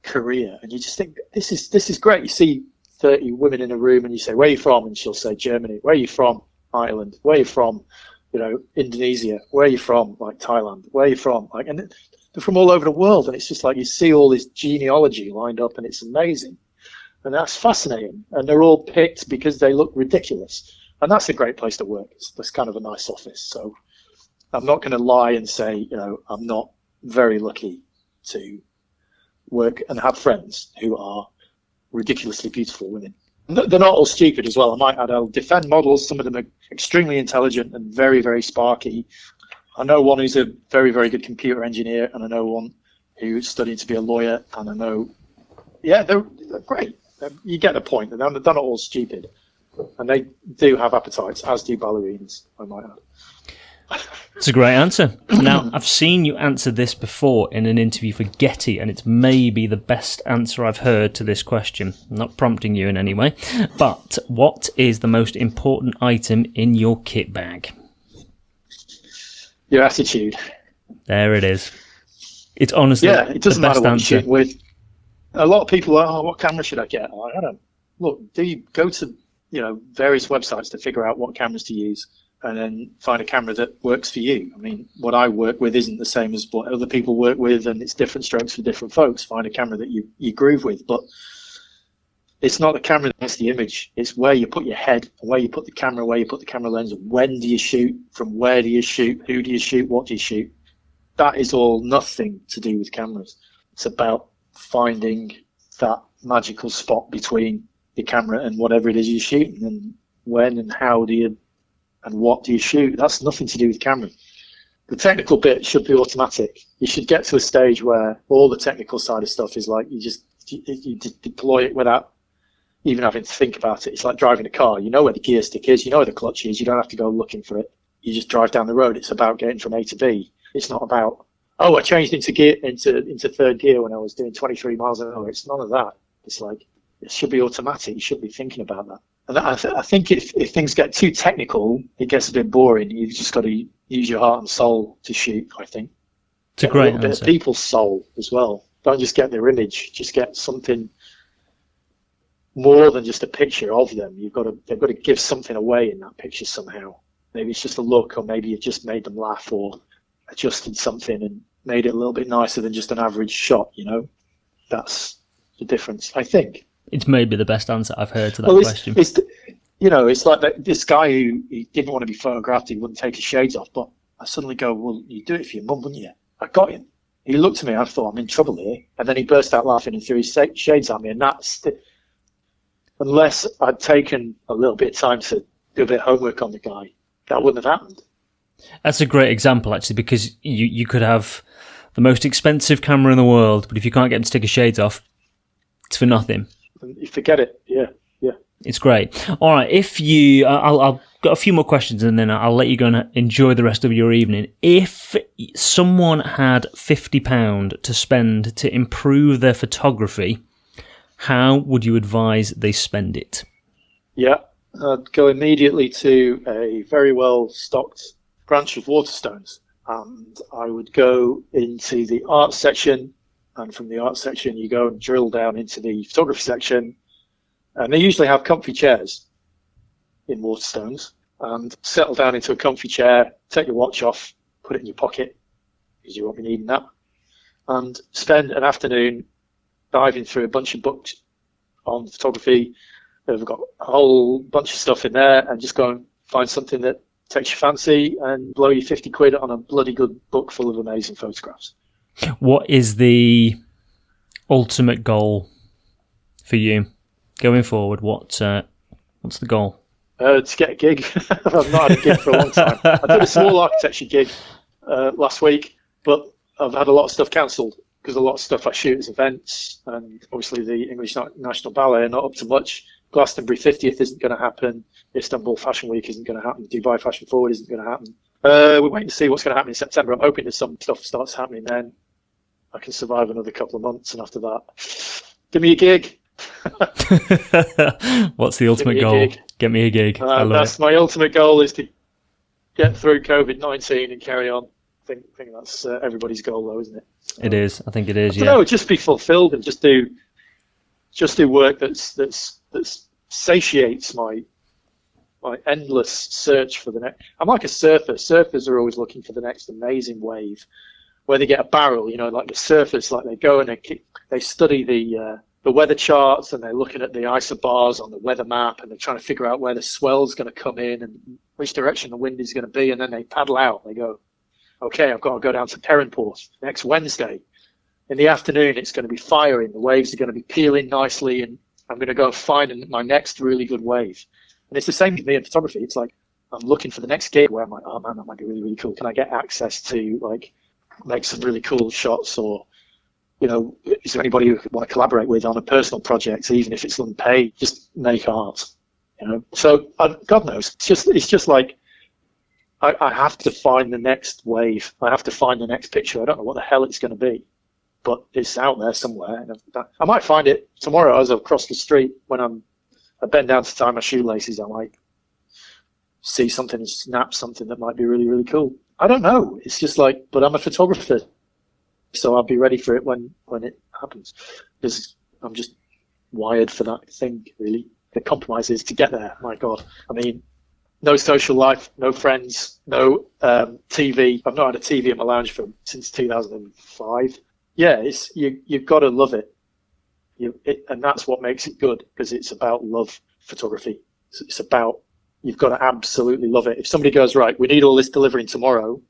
Korea, and you just think, this is great. You see 30 women in a room, and you say, where are you from? And she'll say, Germany. Where are you from? Ireland. Where are you from? Indonesia. Where are you from? Like Thailand. Where are you from? And they're from all over the world, and it's just like you see all this genealogy lined up, and it's amazing, and that's fascinating. And they're all picked because they look ridiculous, and that's a great place to work. It's kind of a nice office, so. I'm not going to lie and say, I'm not very lucky to work and have friends who are ridiculously beautiful women. They're not all stupid as well. I might add, I'll defend models. Some of them are extremely intelligent and very, very sparky. I know one who's a very, very good computer engineer, and I know one who's studying to be a lawyer, and I know, they're great. You get the point. They're not all stupid. And they do have appetites, as do ballerinas, I might add. It's a great answer. Now, I've seen you answer this before in an interview for Getty, and it's maybe the best answer I've heard to this question. I'm not prompting you in any way, but what is the most important item in your kit bag? Your attitude. There it is. It's honestly it doesn't the best matter what answer. you shoot with. A lot of people are, what camera should I get? I don't. Look, do you go to various websites to figure out what cameras to use? And then find a camera that works for you. I mean, what I work with isn't the same as what other people work with, and it's different strokes for different folks. Find a camera that you groove with. But it's not the camera that's the image. It's where you put your head, where you put the camera, where you put the camera lens, when do you shoot, from where do you shoot, who do you shoot, what do you shoot. That is all nothing to do with cameras. It's about finding that magical spot between the camera and whatever it is you're shooting, and when and how do you and what do you shoot? That's nothing to do with camera. The technical bit should be automatic. You should get to a stage where all the technical side of stuff is like you just deploy it without even having to think about it. It's like driving a car. You know where the gear stick is. You know where the clutch is. You don't have to go looking for it. You just drive down the road. It's about getting from A to B. It's not about, oh, I changed into third gear when I was doing 23 miles an hour. It's none of that. It's like, it should be automatic. You should be thinking about that. And I think if things get too technical, it gets a bit boring. You've just got to use your heart and soul to shoot, I think. It's a great answer. Bit of people's soul as well. Don't just get their image. Just get something more than just a picture of them. They've got to give something away in that picture somehow. Maybe it's just a look, or maybe you've just made them laugh, or adjusted something and made it a little bit nicer than just an average shot, you know? That's the difference, I think. It's maybe the best answer I've heard to that question. It's like this guy who he didn't want to be photographed, he wouldn't take his shades off, but I suddenly go, well, you'd do it for your mum, wouldn't you? I got him. He looked at me, I thought, I'm in trouble here. And then he burst out laughing and threw his shades at me, and unless I'd taken a little bit of time to do a bit of homework on the guy, that wouldn't have happened. That's a great example, actually, because you could have the most expensive camera in the world, but if you can't get him to take his shades off, it's for nothing. You forget it, yeah. It's great. All right, I'll got a few more questions and then I'll let you go and enjoy the rest of your evening. If someone had £50 to spend to improve their photography, how would you advise they spend it? Yeah, I'd go immediately to a very well-stocked branch of Waterstones, and I would go into the art section, and from the art section you go and drill down into the photography section, and they usually have comfy chairs in Waterstones, and settle down into a comfy chair, take your watch off, put it in your pocket, because you won't be needing that, and spend an afternoon diving through a bunch of books on photography. They've got a whole bunch of stuff in there, and just go and find something that takes your fancy and blow you 50 quid on a bloody good book full of amazing photographs. What is the ultimate goal for you going forward? What's the goal? To get a gig. I've not had a gig for a long time. I did a small architecture gig last week, but I've had a lot of stuff cancelled because a lot of stuff I shoot is events, and obviously the English National Ballet are not up to much. Glastonbury 50th isn't going to happen. Istanbul Fashion Week isn't going to happen. Dubai Fashion Forward isn't going to happen. We're waiting to see what's going to happen in September. I'm hoping that some stuff starts happening then. I can survive another couple of months, and after that, give me a gig. What's the ultimate goal? Get me a gig. That's my ultimate goal, is to get through COVID-19 and carry on. I think that's everybody's goal, though, isn't it? It is. I think it is. No, just be fulfilled and just do work that satiates my endless search for the next. I'm like a surfer. Surfers are always looking for the next amazing wave, where they get a barrel. You know, like the surfers, like they go and they study the weather charts, and they're looking at the isobars on the weather map, and they're trying to figure out where the swell's going to come in and which direction the wind is going to be, and then they paddle out. They go, okay, I've got to go down to Perranporth next Wednesday. In the afternoon, it's going to be firing. The waves are going to be peeling nicely, and I'm going to go find my next really good wave. And it's the same with me in photography. It's like I'm looking for the next gig where I'm like, oh man, that might be really, really cool. Can I get access to like make some really cool shots? Or, you know, is there anybody who could want to collaborate with on a personal project, even if it's unpaid? Just make art, you know. So God knows, it's just like I have to find the next wave. I have to find the next picture. I don't know what the hell it's going to be, but it's out there somewhere. And I might find it tomorrow as I cross the street. When I bend down to tie my shoelaces, I might see something and snap something that might be really, really cool. I don't know. It's just like, but I'm a photographer, so I'll be ready for it when it happens, because I'm just wired for that thing, really. The compromise is to get there. My God. I mean, no social life, no friends, no TV. I've not had a TV in my lounge since 2005. Yeah, you've got to love it. And that's what makes it good, because it's about love photography. It's about, you've got to absolutely love it. If somebody goes, right, we need all this delivering tomorrow,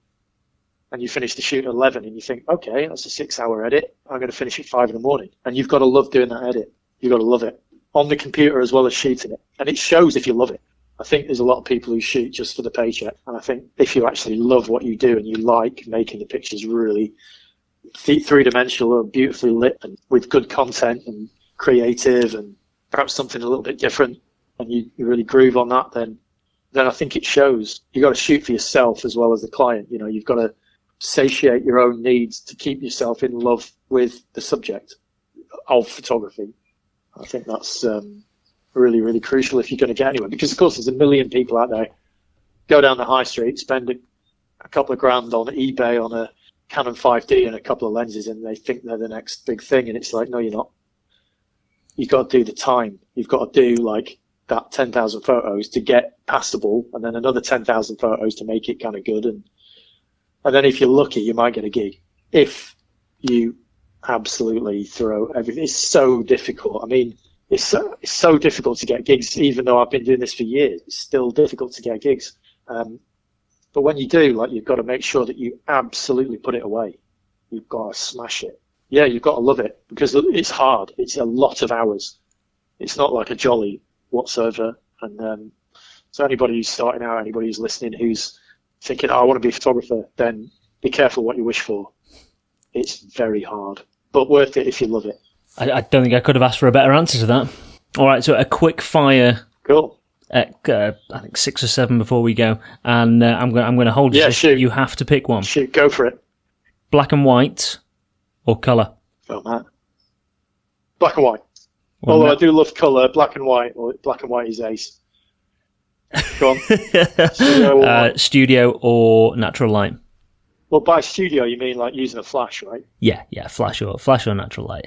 and you finish the shoot at 11, and you think, okay, that's a 6-hour edit. I'm going to finish at 5 a.m. And you've got to love doing that edit. You've got to love it on the computer as well as shooting it. And it shows if you love it. I think there's a lot of people who shoot just for the paycheck. And I think if you actually love what you do and you like making the pictures really three-dimensional and beautifully lit and with good content and creative and perhaps something a little bit different, and you really groove on that, then I think it shows. You've got to shoot for yourself as well as the client. You know, you've got to satiate your own needs to keep yourself in love with the subject of photography. I think that's really, really crucial if you're going to get anywhere, because of course there's a million people out there go down the high street, spend a couple of grand on eBay on a Canon 5D and a couple of lenses, and they think they're the next big thing, and it's like, no, you're not. You've got to do the time. You've got to do like that 10,000 photos to get passable, and then another 10,000 photos to make it kind of good, and then if you're lucky, you might get a gig. If you absolutely throw everything, it's so difficult. I mean, it's so difficult to get gigs, even though I've been doing this for years. It's still difficult to get gigs. But when you do, like, you've got to make sure that you absolutely put it away. You've got to smash it. Yeah, you've got to love it, because it's hard. It's a lot of hours. It's not like a jolly whatsoever. And so anybody who's starting out, anybody who's listening, who's thinking, oh, I want to be a photographer, then be careful what you wish for. It's very hard, but worth it if you love it. I don't think I could have asked for a better answer to that. All right, so a quick fire. Cool. I think 6 or 7 before we go, and I'm going to hold you. Yeah, shoot. You have to pick one. Shoot, go for it. Black and white or colour? Oh man, black and white. Although I do love colour, black and white is ace. Go on. Studio or natural light? Well, by studio you mean like using a flash, right? Yeah, flash or natural light.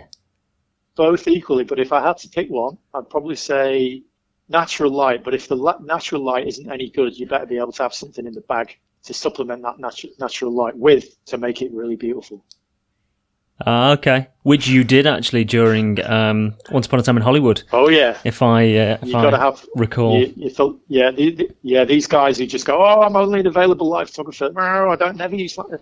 Both equally, but if I had to pick one, I'd probably say natural light. But if the natural light isn't any good, you better be able to have something in the bag to supplement that natural light with, to make it really beautiful. Okay, which you did actually during Once Upon a Time in Hollywood. Oh yeah. If I recall. These guys who just go, oh, I'm only an available light photographer. No, I don't never use light.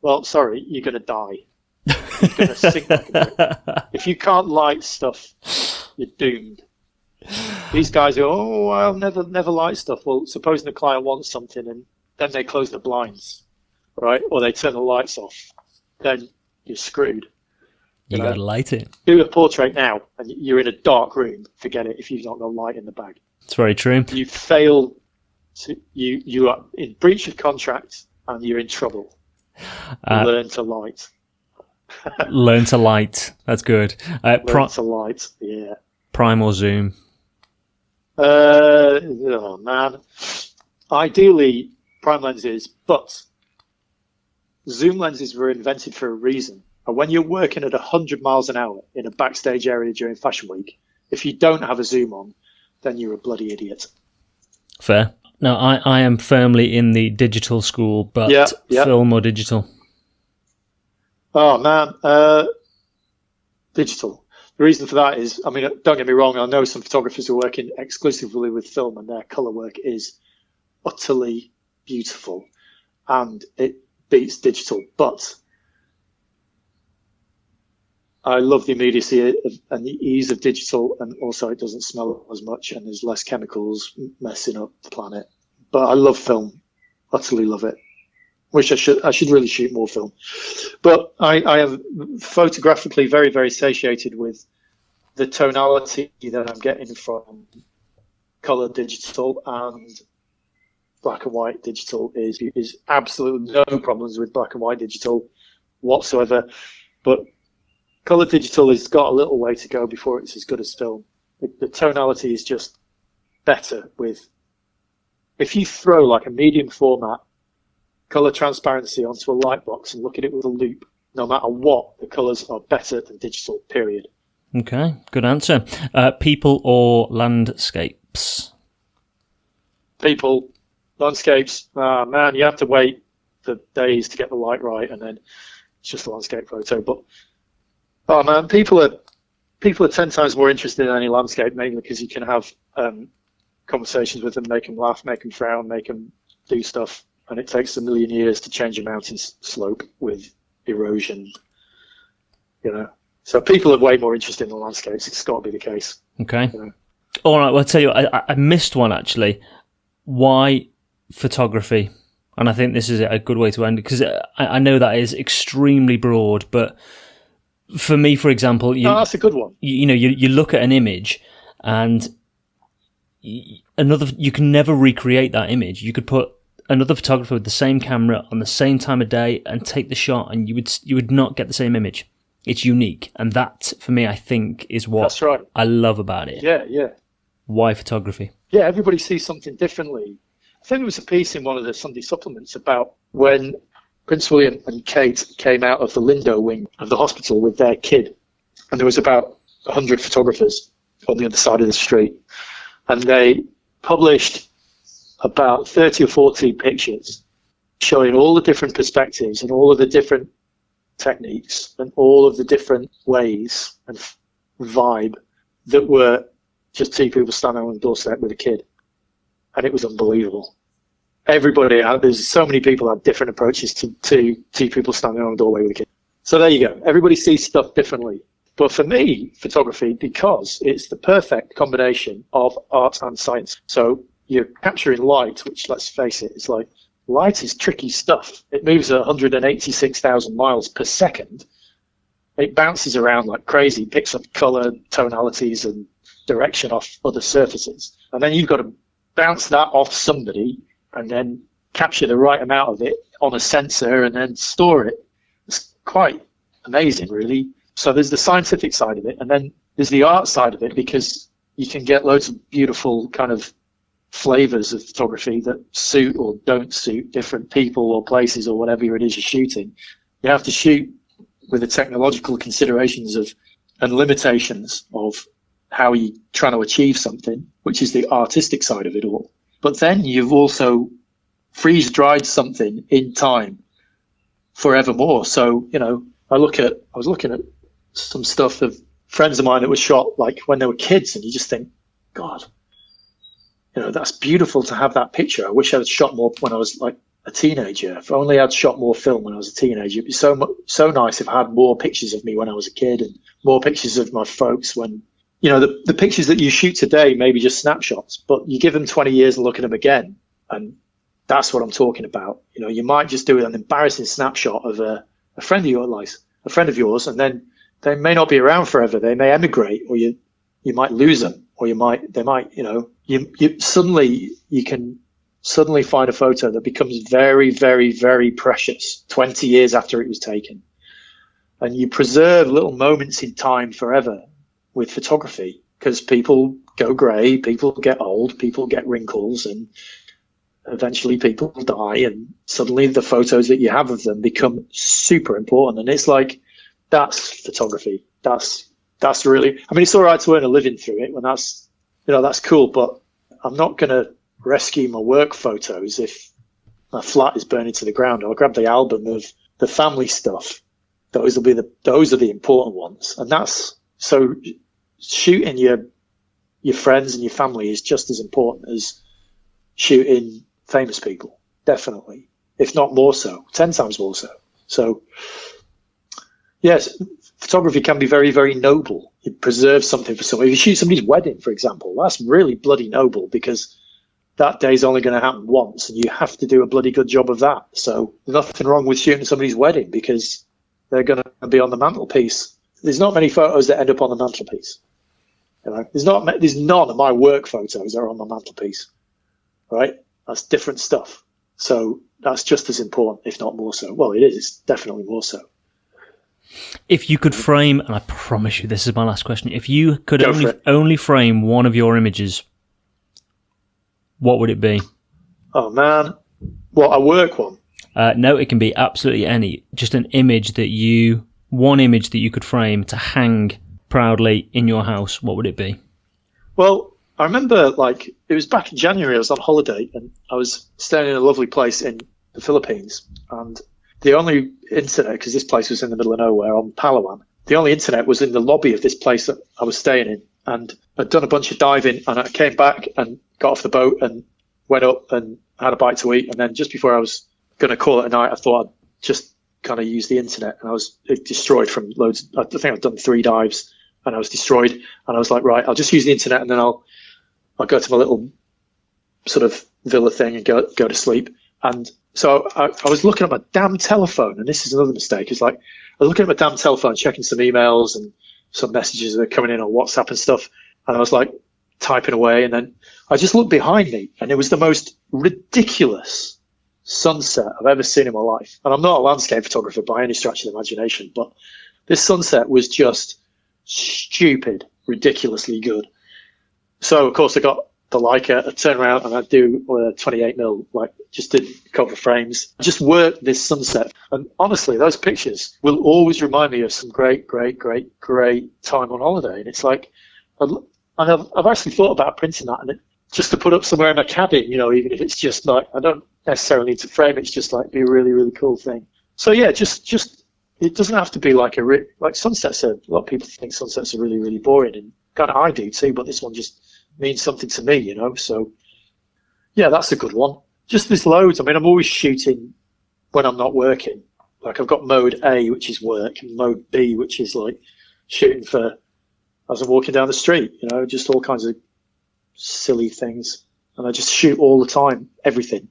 Well, sorry, you're going to die. You're going to sink like a brick. If you can't light stuff, you're doomed. These guys go, oh, I'll never light stuff. Well, supposing the client wants something and then they close the blinds, right? Or they turn the lights off, then you're screwed. You got to light it. Do a portrait now and you're in a dark room. Forget it if you've not got light in the bag. It's very true. You fail. You are in breach of contract and you're in trouble. Learn to light. Learn to light. That's good. Learn to light. Yeah. Prime or zoom? Oh man. Ideally, prime lenses, but zoom lenses were invented for a reason. And when you're working at 100 miles an hour in a backstage area during Fashion Week, if you don't have a zoom on, then you're a bloody idiot. Fair. No, I am firmly in the digital school, but film or digital? Oh, man. Digital. The reason for that is, I mean, don't get me wrong, I know some photographers who are working exclusively with film and their colour work is utterly beautiful and it beats digital, but I love the immediacy and the ease of digital, and also it doesn't smell as much and there's less chemicals messing up the planet. But I love film, utterly love it. Wish I should really shoot more film. But I am photographically very, very satiated with the tonality that I'm getting from color digital, and black and white digital is absolutely no problems with black and white digital whatsoever. But color digital has got a little way to go before it's as good as film. The tonality is just better with, if you throw like a medium format color transparency onto a light box and look at it with a loop, no matter what, the colors are better than digital, period. Okay, good answer. People or landscapes? People. Landscapes, man, you have to wait for days to get the light right, and then it's just a landscape photo. But oh man, people are 10 times more interested in any landscape, mainly because you can have conversations with them, make them laugh, make them frown, make them do stuff, and it takes a million years to change a mountain slope with erosion, you know. So people are way more interested in the landscapes. It's got to be the case. Okay. You know? All right, well, I'll tell you, I missed one actually. Why photography? And I think this is a good way to end it, because I know that is extremely broad, but for me, for example, that's a good one. You look at an image and you can never recreate that image. You could put another photographer with the same camera on the same time of day and take the shot, and you would not get the same image. It's unique, and that, for me, I think, is what That's right. I love about it. Yeah. Why photography? Yeah, everybody sees something differently. I think there was a piece in one of the Sunday supplements about when Prince William and Kate came out of the Lindo wing of the hospital with their kid, and there was about 100 photographers on the other side of the street, and they published about 30 or 40 pictures showing all the different perspectives and all of the different techniques and all of the different ways and vibe that were just two people standing on the doorstep with a kid. And it was unbelievable. There's so many people have different approaches to two people standing on a doorway with a kid. So there you go. Everybody sees stuff differently. But for me, photography, because it's the perfect combination of art and science. So you're capturing light, which, let's face it, is like, light is tricky stuff. It moves at 186,000 miles per second. It bounces around like crazy, picks up color, tonalities, and direction off other surfaces. And then you've got to bounce that off somebody and then capture the right amount of it on a sensor and then store it. It's quite amazing, really. So there's the scientific side of it, and then there's the art side of it, because you can get loads of beautiful kind of flavors of photography that suit or don't suit different people or places or whatever it is you're shooting. You have to shoot with the technological considerations of and limitations of how you're trying to achieve something, which is the artistic side of it all. But then you've also freeze-dried something in time forevermore. So, I was looking at some stuff of friends of mine that was shot like when they were kids, and you just think, God, that's beautiful to have that picture. I wish I had shot more when I was like a teenager. If only I'd shot more film when I was a teenager. It'd be so nice if I had more pictures of me when I was a kid and more pictures of my folks when, the pictures that you shoot today may be just snapshots, but you give them 20 years and look at them again, and that's what I'm talking about. You might just do an embarrassing snapshot of a friend of yours, and then they may not be around forever. They may emigrate, or you might lose them, or you can suddenly find a photo that becomes very, very, very precious 20 years after it was taken. And you preserve little moments in time forever with photography, because people go grey, people get old, people get wrinkles, and eventually people die, and suddenly the photos that you have of them become super important. And it's like, that's photography. That's really, it's all right to earn a living through it when that's cool, but I'm not going to rescue my work photos if my flat is burning to the ground. I'll grab the album of the family stuff. Those are the important ones. And that's, so shooting your friends and your family is just as important as shooting famous people, definitely, if not more so, 10 times more so. So yes, photography can be very, very noble. You preserve something for someone. If you shoot somebody's wedding, for example, that's really bloody noble, because that day's only going to happen once, and you have to do a bloody good job of that. So there's nothing wrong with shooting somebody's wedding, because they're going to be on the mantelpiece. There's not many photos that end up on the mantelpiece. There's none of my work photos that are on the mantelpiece, right? That's different stuff. So that's just as important, if not more so. Well, it is. It's definitely more so. If you could frame, and I promise you this is my last question, if you could only frame one of your images, what would it be? Oh, man. What, a work one? No, it can be absolutely any. Just one image that you could frame to hang proudly in your house. What would it be? Well, I remember, it was back in January. I was on holiday, and I was staying in a lovely place in the Philippines, and the only internet, because this place was in the middle of nowhere on Palawan, the only internet was in the lobby of this place that I was staying in. And I'd done a bunch of diving, and I came back and got off the boat and went up and had a bite to eat. And then just before I was going to call it a night, I thought I'd just kind of use the internet, and I was destroyed from loads. I think I'd done 3 dives, and I was destroyed. And I was like, right, I'll just use the internet, and then I'll I'll go to my little sort of villa thing and go to sleep. And so I was looking at my damn telephone, and this is another mistake. It's like I was looking at my damn telephone, checking some emails and some messages that are coming in on WhatsApp and stuff. And I was like typing away, and then I just looked behind me, and it was the most ridiculous sunset I've ever seen in my life. And I'm not a landscape photographer by any stretch of the imagination, but this sunset was just stupid, ridiculously good. So of course I got the Leica, I turned around and I do 28mm, like just did a couple of frames. I just worked this sunset, and honestly, those pictures will always remind me of some great time on holiday. And it's like, I've actually thought about printing that, and just to put up somewhere in my cabin, you know, even if it's just like, I don't necessarily need to frame it, it's just like be a really cool thing. So yeah, just it doesn't have to be like like sunsets. A lot of people think sunsets are really boring, and kind of I do too, but this one just means something to me, you know. So yeah, that's a good one. Just there's loads. I mean, I'm always shooting when I'm not working. Like I've got mode A, which is work, and mode B, which is like shooting for as I'm walking down the street, you know, just all kinds of silly things. And I just shoot all the time, everything.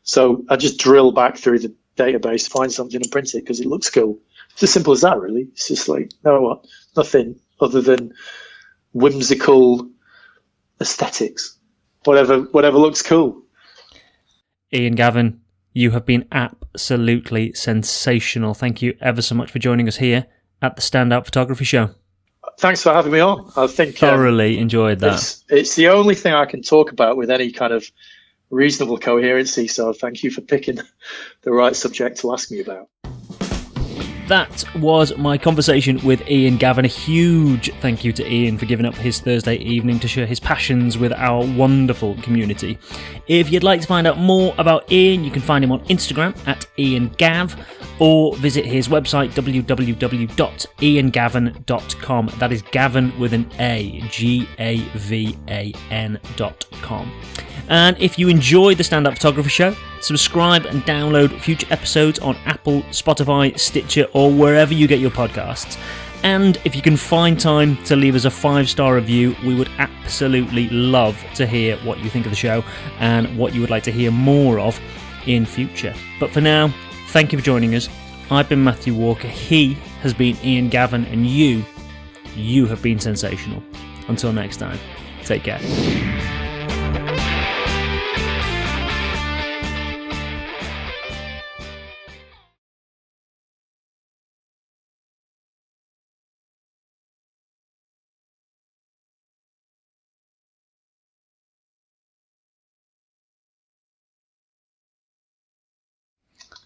So I just drill back through the database, find something and print it because it looks cool. It's as simple as that, really. It's just like, nothing other than whimsical aesthetics. Whatever looks cool. Ian Gavan, you have been absolutely sensational. Thank you ever so much for joining us here at the Standout Photography Show. Thanks for having me on. I think thoroughly enjoyed that. It's the only thing I can talk about with any kind of reasonable coherency, so thank you for picking the right subject to ask me about. That was my conversation with Ian Gavan. A huge thank you to Ian for giving up his Thursday evening to share his passions with our wonderful community. If you'd like to find out more about Ian, you can find him on Instagram at IanGav, or visit his website www.iangavan.com. That is Gavan with an A, Gavan.com. And if you enjoy the Stand Up Photography Show, subscribe and download future episodes on Apple, Spotify, Stitcher, or wherever you get your podcasts. And if you can find time to leave us a 5-star review, we would absolutely love to hear what you think of the show and what you would like to hear more of in future. But for now, thank you for joining us. I've been Matthew Walker, he has been Ian Gavan, and you have been sensational. Until next time, take care.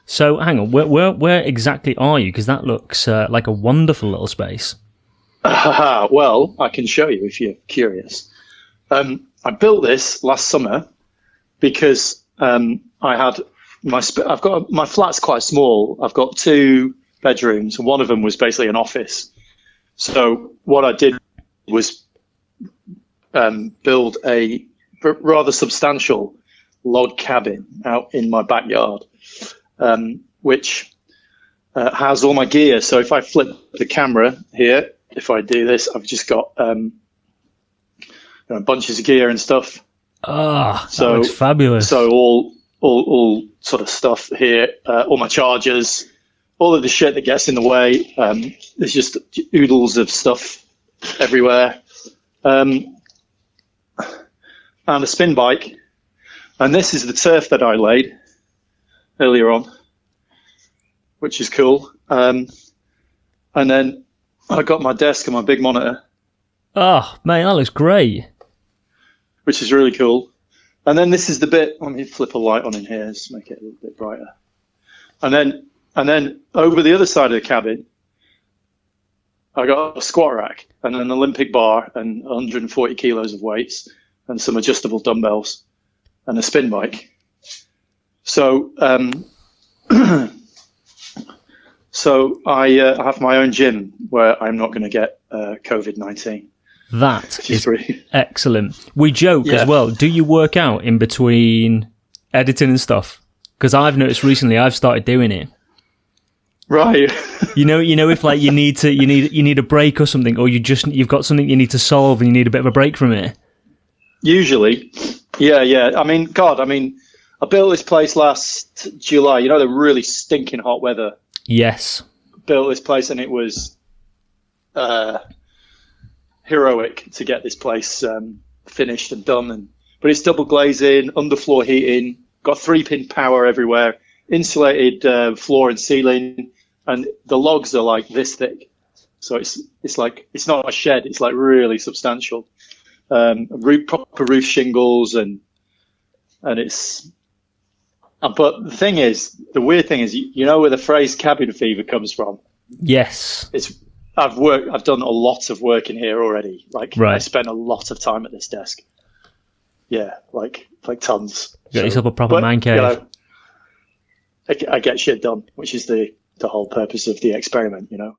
So, hang on, where exactly are you? Because that looks like a wonderful little space. Well, I can show you if you're curious. I built this last summer because my flat's quite small. I've got 2 bedrooms, and one of them was basically an office. So what I did was build a rather substantial log cabin out in my backyard. Which has all my gear. So if I flip the camera here, if I do this, I've just got bunches of gear and stuff. That looks fabulous. So all sort of stuff here, all my chargers, all of the shit that gets in the way. There's just oodles of stuff everywhere. And a spin bike. And this is the turf that I laid earlier on, which is cool. And then I got my desk and my big monitor. Oh, man, that looks great. Which is really cool. And then this is the bit, let me flip a light on in here, just to make it a little bit brighter. And then over the other side of the cabin, I got a squat rack and an Olympic bar and 140 kilos of weights and some adjustable dumbbells and a spin bike. So, so I have my own gym where I'm not going to get COVID-19. That is excellent. We joke as well. Do you work out in between editing and stuff? Because I've noticed recently I've started doing it. Right. you know, if like you need a break or something, or you've got something you need to solve and you need a bit of a break from it. Usually, yeah. I mean, I built this place last July. You know, the really stinking hot weather. Yes. Built this place, and it was heroic to get this place finished and done. But it's double glazing, underfloor heating, got 3-pin power everywhere, insulated floor and ceiling, and the logs are like this thick. So it's like, it's not a shed, it's like really substantial. Proper roof shingles and it's. But the weird thing is, you know where the phrase cabin fever comes from? Yes. I've done a lot of work in here already. Like, right. I spent a lot of time at this desk. Yeah, like tons. You got yourself a proper man cave. You know, I get shit done, which is the whole purpose of the experiment, you know.